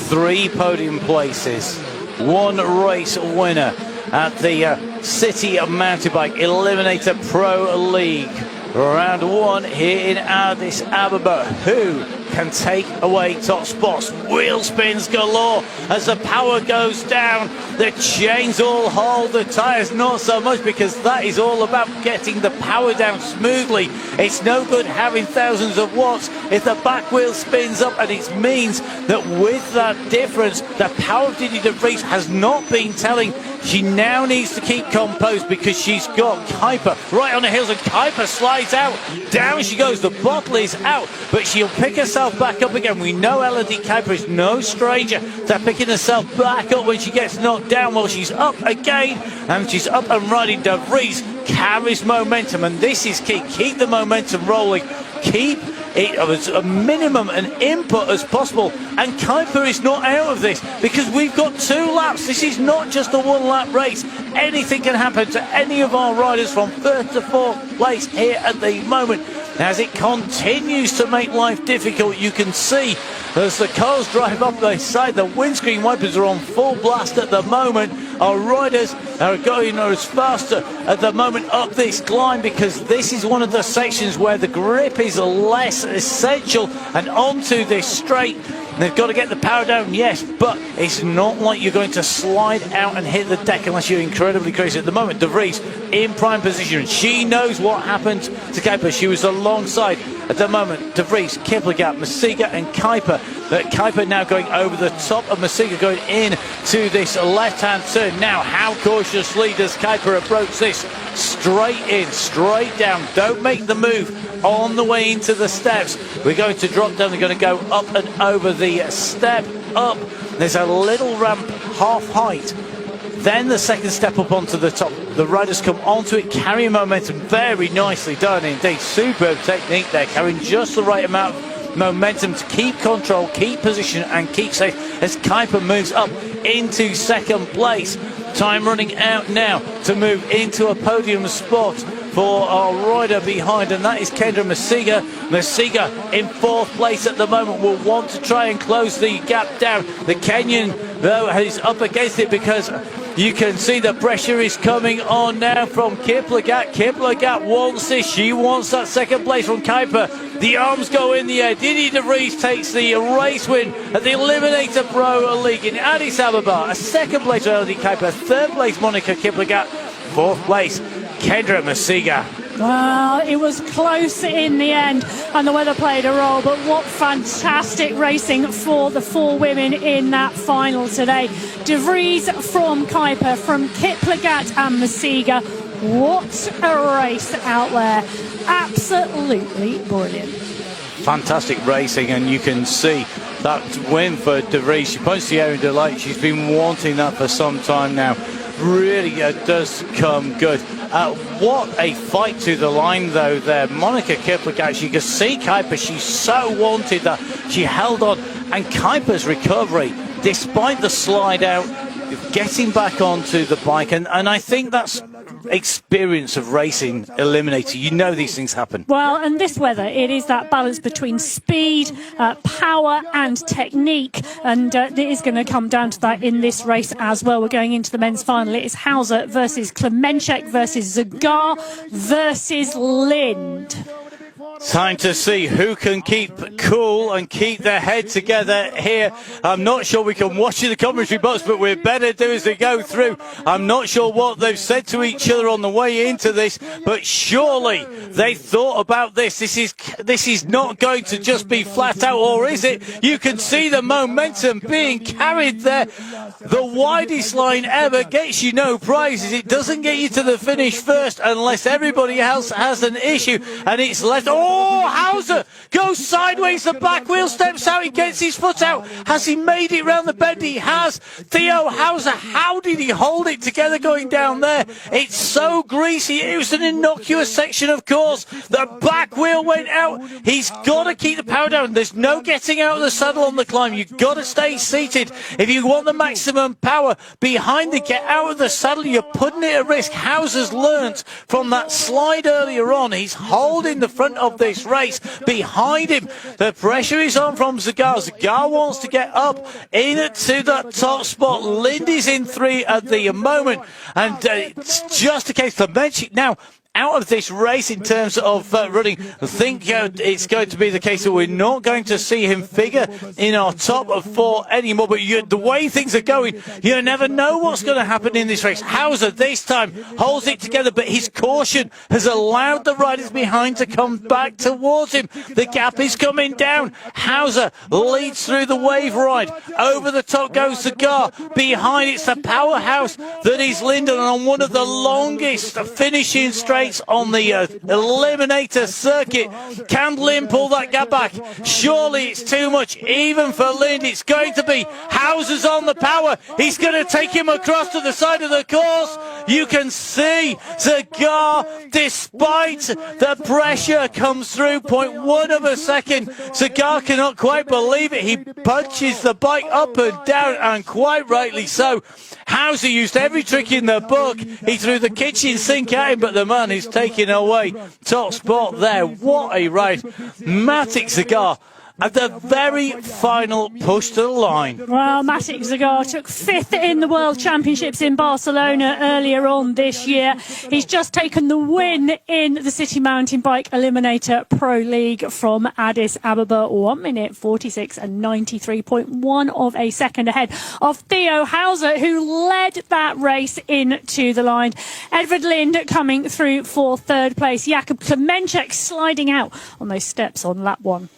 3 podium places, 1 race winner at the City Mountain Bike Eliminator Pro League. Round 1 here in Addis Ababa. Who can take away top spots? Wheel spins galore as the power goes down. The chains all hold, the tyres not so much, because that is all about getting the power down smoothly. It's no good having thousands of watts if the back wheel spins up, and it means that with that difference, the power of Didi de Vries has not been telling. She now needs to keep composed because she's got Kuiper right on the heels, and Kuiper slides out. Down she goes. The bottle is out, but she'll pick herself back up again. We know Elodie Kuiper is no stranger to picking herself back up when she gets knocked down. Well, she's up again, and she's up and riding. De Vries carries momentum, and this is key. Keep the momentum rolling. Keep it as a minimum an input as possible, and Kuiper is not out of this because we've got 2 laps. This is not just a 1-lap race. Anything can happen to any of our riders from 3rd to 4th place here at the moment. As it continues to make life difficult, you can see as the cars drive up the side, the windscreen wipers are on full blast at the moment. Our riders are going as faster at the moment up this climb, because this is one of the sections where the grip is less essential, and onto this straight. They've got to get the power down, yes, but it's not like you're going to slide out and hit the deck unless you're incredibly crazy. At the moment, De Vries in prime position. She knows what happened to Kuiper. She was alongside. At the moment, De Vries, Kiplagat, Masiga and Kuiper. Kuiper now going over the top of Masiga, going in to this left-hand turn. Now, how cautiously does Kuiper approach this? Straight in, straight down. Don't make the move on the way into the steps. We're going to drop down. They're going to go up and over the step up. There's a little ramp, half height. Then the second step up onto the top. The riders come onto it, carrying momentum. Very nicely done indeed. Superb technique there, carrying just the right amount of momentum to keep control, keep position and keep safe as Kuiper moves up into 2nd place. Time running out now to move into a podium spot for our rider behind, and that is Kendra Masiga. Masiga in 4th place at the moment, will want to try and close the gap down. The Kenyan, though, is up against it because you can see the pressure is coming on now from Kiplagat. Kiplagat wants this. She wants that 2nd place from Kuiper. The arms go in the air. Didi de Vries takes the race win at the Eliminator Pro League in Addis Ababa. A 2nd place for Elodie Kuiper. 3rd place Monica Kiplagat. 4th place Kendra Masiga. Well, it was close in the end, and the weather played a role, but what fantastic racing for the four women in that final today. De Vries from Kuiper, from Kiplagat and Masiga. What a race out there. Absolutely brilliant. Fantastic racing, and you can see that win for De Vries. She points to the air in delight. She's been wanting that for some time now. Really does come good. What a fight to the line, though, there. Monica Kiplagat, you can see Kuiper, she so wanted that. She held on, and Kuiper's recovery, despite the slide out, getting back onto the bike, and I think that's experience of racing Eliminator. You know these things happen. Well, and this weather, it is that balance between speed, power and technique, and it is going to come down to that in this race as well. We're going into the men's final. It is Hauser versus Klemenchek versus Zagar versus Lind. Time to see who can keep cool and keep their head together here. I'm not sure we can watch in the commentary box, but we'd better do as they go through. I'm not sure what they've said to each other on the way into this, but surely they thought about this. This is not going to just be flat out, or is it? You can see the momentum being carried there. The widest line ever gets you no prizes. It doesn't get you to the finish first unless everybody else has an issue, and it's left. Oh, Hauser goes sideways. The back wheel steps out. He gets his foot out. Has he made it round the bend? He has. Theo Hauser, how did he hold it together going down there? It's so greasy. It was an innocuous section, of course. The back wheel went out. He's got to keep the power down. There's no getting out of the saddle on the climb. You've got to stay seated. If you want the maximum power behind the get out of the saddle, you're putting it at risk. Hauser's learnt from that slide earlier on. He's holding the front of this race. Behind him, the pressure is on from Zagar. Zagar wants to get up into that top spot. Lindy's in 3 at the moment, and it's just a case of Menchik now out of this race in terms of running. I think it's going to be the case that we're not going to see him figure in our top of 4 anymore, but the way things are going, you never know what's going to happen in this race. Hauser this time holds it together, but his caution has allowed the riders behind to come back towards him. The gap is coming down. Hauser leads through the wave ride. Over the top goes Zagar. Behind, it's the powerhouse that is Linden on one of the longest finishing straights on the Eliminator circuit. Can Lind pull that gap back? Surely it's too much even for Lind. It's going to be. Hauser's on the power. He's going to take him across to the side of the course. You can see Zagar, despite the pressure, comes through 0.1 of a second. Zagar cannot quite believe it. He punches the bike up and down, and quite rightly so. Hauser used every trick in the book. He threw the kitchen sink at him, but the man is taking away top spot there. What a ride. Matic Zagar at the very final push to the line. Well, Matic Zagar took 5th in the World Championships in Barcelona earlier on this year. He's just taken the win in the City Mountain Bike Eliminator Pro League from Addis Ababa. 1 minute 46 and 93.1 of a second ahead of Theo Hauser, who led that race into the line. Edward Lind coming through for 3rd place. Jakub Klemenchek sliding out on those steps on lap 1.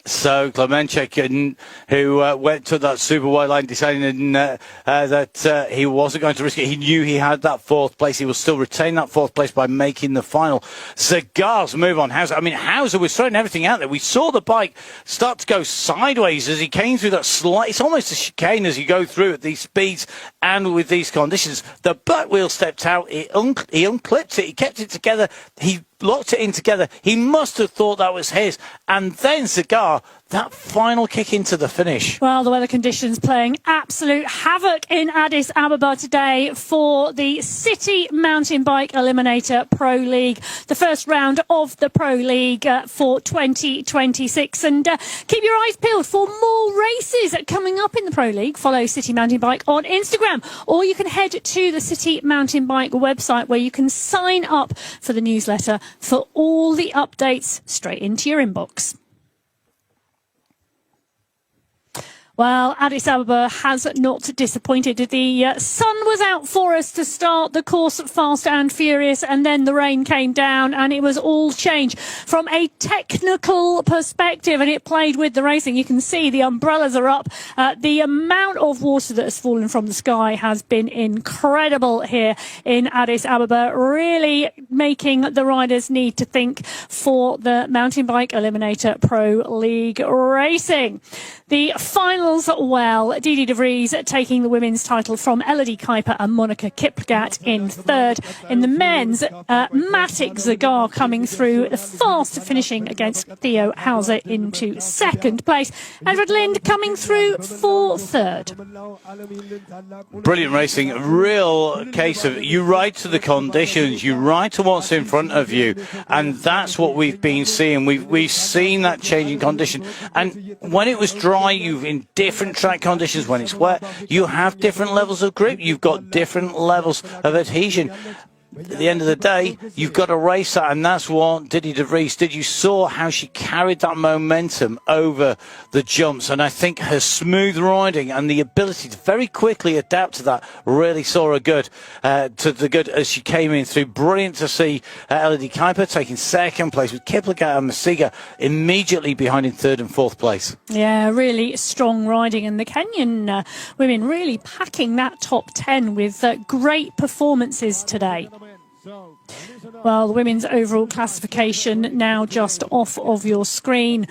So Klemenchek, who went to that super wide line, deciding that he wasn't going to risk it. He knew he had that 4th place. He will still retain that 4th place by making the final. Zagar's move on Hauser. I mean, Hauser was throwing everything out there. We saw the bike start to go sideways as he came through that slight. It's almost a chicane as you go through at these speeds and with these conditions. The back wheel stepped out. He unclipped it. He kept it together. He locked it in together. He must have thought that was his. And then Zagar, that final kick into the finish. Well, the weather conditions playing absolute havoc in Addis Ababa today for the City Mountain Bike Eliminator Pro League, the first round of the Pro League for 2026. And keep your eyes peeled for more races coming up in the Pro League. Follow City Mountain Bike on Instagram, or you can head to the City Mountain Bike website where you can sign up for the newsletter for all the updates straight into your inbox. Well, Addis Ababa has not disappointed. The sun was out for us to start the course fast and furious, and then the rain came down and it was all change from a technical perspective, and it played with the racing. You can see the umbrellas are up. The amount of water that has fallen from the sky has been incredible here in Addis Ababa, really making the riders need to think for the Mountain Bike Eliminator Pro League racing. The finals, well, Didi de Vries taking the women's title from Elodie Kuiper and Monica Kiplagat in third. In the men's, Matic Zagar coming through, the fast finishing against Theo Hauser into second place. Edward Lind coming through for third. Brilliant racing. Real case of you ride to the conditions, you ride to what's in front of you, and that's what we've been seeing. We've seen that changing condition, and when it was dry, you've in different track conditions. When it's wet, you have different levels of grip, you've got different levels of adhesion. At the end of the day, you've got to race that, and that's what Didi de Vries did. You saw how she carried that momentum over the jumps, and I think her smooth riding and the ability to very quickly adapt to that really saw her good to the good as she came in through. Brilliant to see Elodie Kuiper taking second place with Kiplagat and Masiga immediately behind in third and fourth place. Yeah, really strong riding, and the Kenyan women really packing that top 10 with great performances today. Well, the women's overall classification now just off of your screen.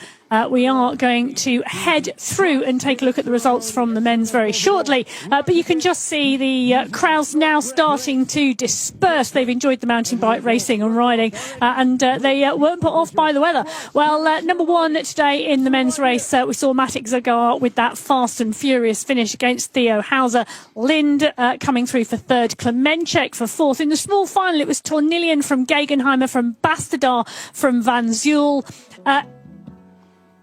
We are going to head through and take a look at the results from the men's very shortly. But you can just see the crowds now starting to disperse. They've enjoyed the mountain bike racing and riding, and they weren't put off by the weather. Well, number one today in the men's race, we saw Matic Zagar with that fast and furious finish against Theo Hauser. Lind coming through for third, Klemenchek for fourth. In the small final, it was Tornillian from Gegenheimer, from Bastardar, from Van Zuel.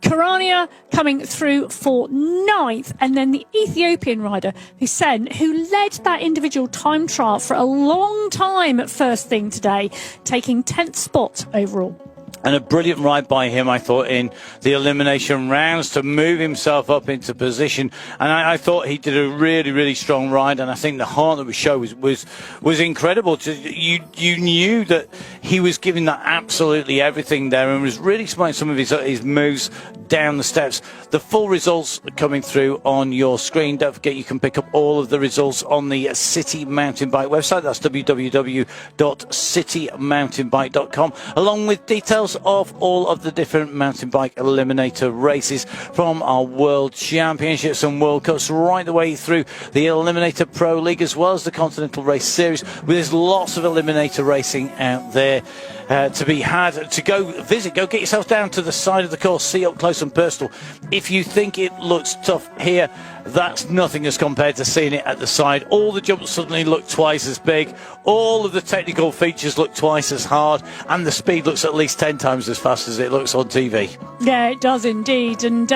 Karania coming through for ninth, and then the Ethiopian rider Hussein, who led that individual time trial for a long time at first thing today, taking 10th spot overall. And a brilliant ride by him, I thought, in the elimination rounds to move himself up into position. And I thought he did a really, really strong ride. And I think the heart that was shown was incredible. You knew that he was giving that absolutely everything there, and was really smiling some of his moves down the steps. The full results are coming through on your screen. Don't forget, you can pick up all of the results on the City Mountain Bike website. That's www.citymountainbike.com, along with details of all of the different mountain bike eliminator races from our World Championships and World Cups right the way through the Eliminator Pro League, as well as the Continental Race Series. There's lots of eliminator racing out there to be had. To go visit, go get yourself down to the side of the course, see up close and personal. If you think it looks tough here, that's nothing as compared to seeing it at the side. All the jumps suddenly look twice as big, all of the technical features look twice as hard, and the speed looks at least 10 times as fast as it looks on TV. Yeah, it does indeed. And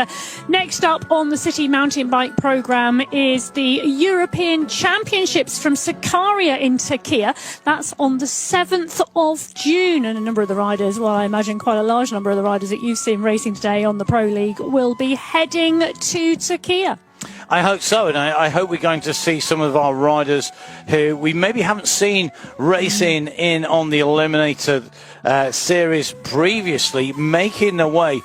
next up on the City Mountain Bike programme is the European Championships from Sakarya in Turkey. That's on the 7th of June, and a number of the riders, well, I imagine quite a large number of the riders that you've seen racing today on the Pro League, will be heading to Turkey. I hope so, and I hope we're going to see some of our riders who we maybe haven't seen racing in on the Eliminator series previously, making their way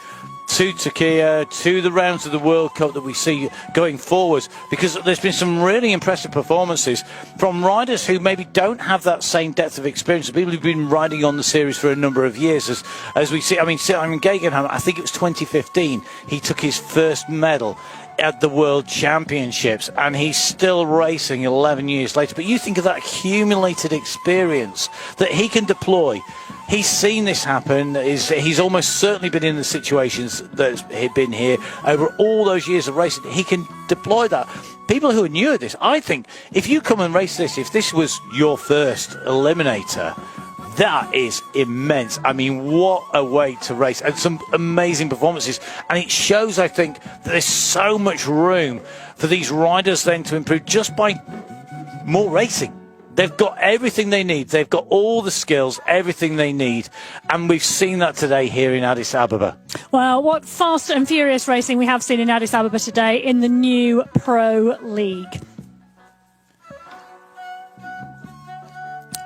to Turkey, to the rounds of the World Cup that we see going forwards, because there's been some really impressive performances from riders who maybe don't have that same depth of experience, people who've been riding on the series for a number of years. As we see, I mean, Simon Gegenheimer, I think it was 2015, he took his first medal at the World Championships, and he's still racing 11 years later. But you think of that accumulated experience that he can deploy. He's seen this happen. He's almost certainly been in the situations that have been here over all those years of racing. He can deploy that. People who are new at this, I think, if you come and race this, if this was your first Eliminator, that is immense. I mean, what a way to race, and some amazing performances. And it shows, I think, that there's so much room for these riders then to improve just by more racing. They've got everything they need. They've got all the skills, everything they need. And we've seen that today here in Addis Ababa. Well, what fast and furious racing we have seen in Addis Ababa today in the new Pro League.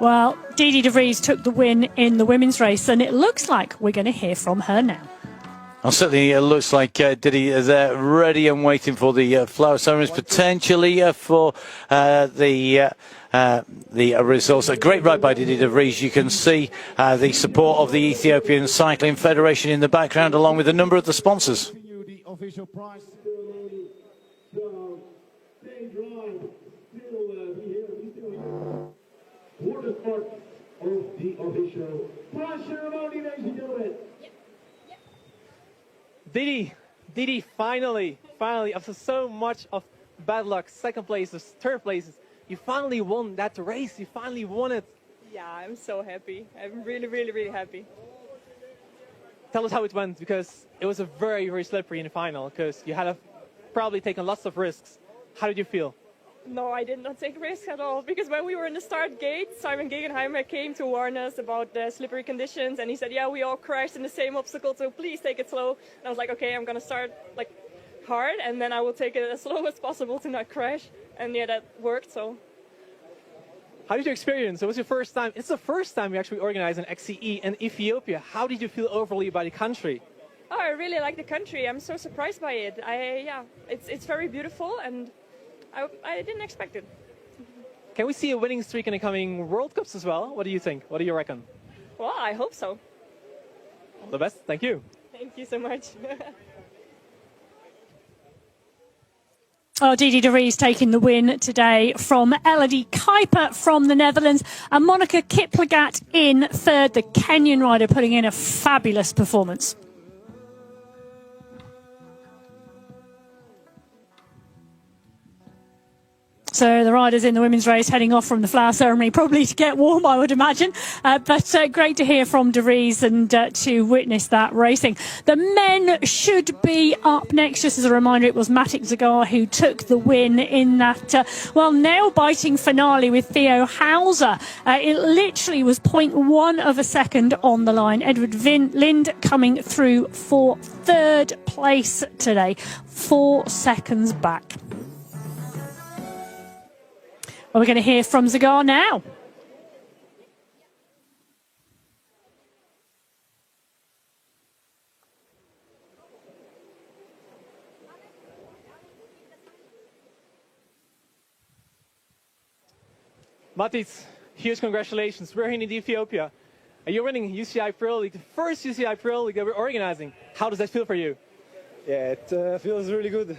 Well, Didi de Vries took the win in the women's race, and it looks like we're going to hear from her now. Well, certainly it looks like Didi is ready and waiting for the flower ceremonies, potentially for the results. A great ride by Didi de Vries. You can see the support of the Ethiopian Cycling Federation in the background, along with a number of the sponsors. The official prize ceremony. For the start of the official prize ceremony, ladies and gentlemen. Didi, finally, after so much of bad luck, second places, third places, you finally won that race. You finally won it. Yeah, I'm so happy. I'm really, really, really happy. Tell us how it went, because it was a very, very slippery in the final, because you had probably taken lots of risks. How did you feel? No, I did not take risks at all, because when we were in the start gate, Simon Gegenheimer came to warn us about the slippery conditions, and he said, yeah, we all crashed in the same obstacle, so please take it slow. And I was like, okay, I'm going to start like hard, and then I will take it as slow as possible to not crash. And yeah, that worked, so. How did you experience? It was your first time. It's the first time we actually organized an XCE in Ethiopia. How did you feel overall by the country? Oh, I really like the country. I'm so surprised by it. It's very beautiful, and I didn't expect it. Can we see a winning streak in the coming World Cups as well? What do you think? What do you reckon? Well, I hope so. All the best. Thank you. Thank you so much. Oh, Didi de Vries taking the win today from Elodie Kuiper from the Netherlands, and Monica Kiplagat in third, the Kenyan rider putting in a fabulous performance. So the riders in the women's race heading off from the flower ceremony, probably to get warm, I would imagine. But great to hear from de Vries and to witness that racing. The men should be up next. Just as a reminder, it was Matic Zagar who took the win in that, nail-biting finale with Theo Hauser. It literally was 0.1 of a second on the line. Edward Lind coming through for third place today, 4 seconds back. Well, we're going to hear from Zagar now. Matic, huge congratulations. We're here in Ethiopia. You're winning UCI Pro League, the first UCI Pro League that we're organizing. How does that feel for you? Yeah, it feels really good.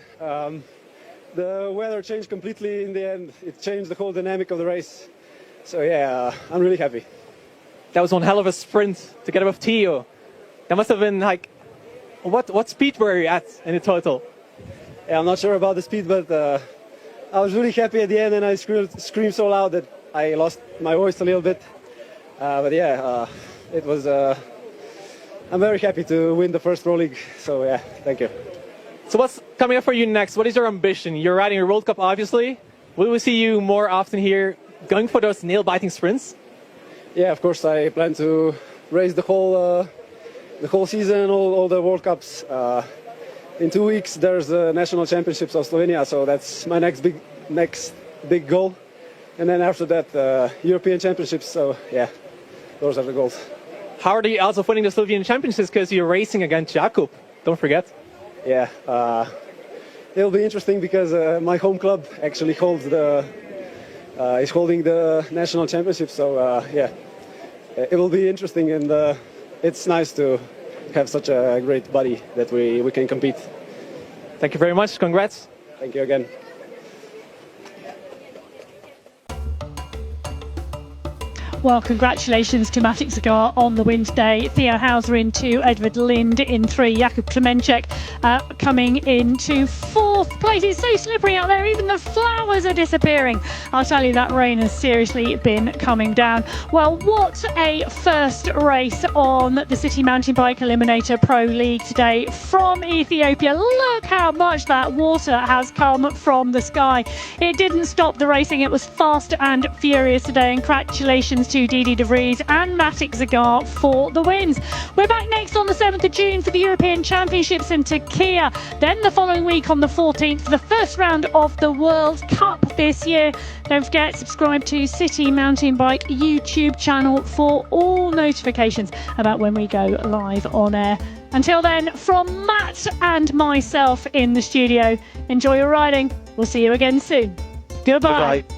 The weather changed completely in the end. It changed the whole dynamic of the race. So yeah, I'm really happy. That was one hell of a sprint together with Theo. That must have been like, what speed were you at in the total? Yeah, I'm not sure about the speed, but I was really happy at the end, and I screamed so loud that I lost my voice a little bit. But yeah, it was. I'm very happy to win the first Pro League. So yeah, thank you. So what's coming up for you next? What is your ambition? You're riding a World Cup, obviously. Will we see you more often here going for those nail-biting sprints? Yeah, of course. I plan to race the whole season, all the World Cups. In 2 weeks, there's the National Championships of Slovenia, so that's my next big goal. And then after that, European Championships. So yeah, those are the goals. How are the odds of winning the Slovenian Championships? Because you're racing against Jakub. Don't forget. Yeah, it'll be interesting because my home club actually is holding the national championship. So yeah, it will be interesting, and it's nice to have such a great body that we can compete. Thank you very much. Congrats. Thank you again. Well, congratulations to Matic Zagar on the win today. Theo Hauser in 2, Edward Lind in 3, Jakub Klemenchek coming into 4th place. It's so slippery out there, even the flowers are disappearing. I'll tell you, that rain has seriously been coming down. Well, what a first race on the City Mountain Bike Eliminator Pro League today from Ethiopia. Look how much that water has come from the sky. It didn't stop the racing. It was fast and furious today. And congratulations to Didi De Vries and Matic Zagar for the wins. We're back next on the 7th of June for the European Championships in Turkey. Then the following week on the 14th for the first round of the World Cup this year. Don't forget, subscribe to City Mountain Bike YouTube channel for all notifications about when we go live on air. Until then, from Matt and myself in the studio, enjoy your riding. We'll see you again soon. Goodbye. Goodbye.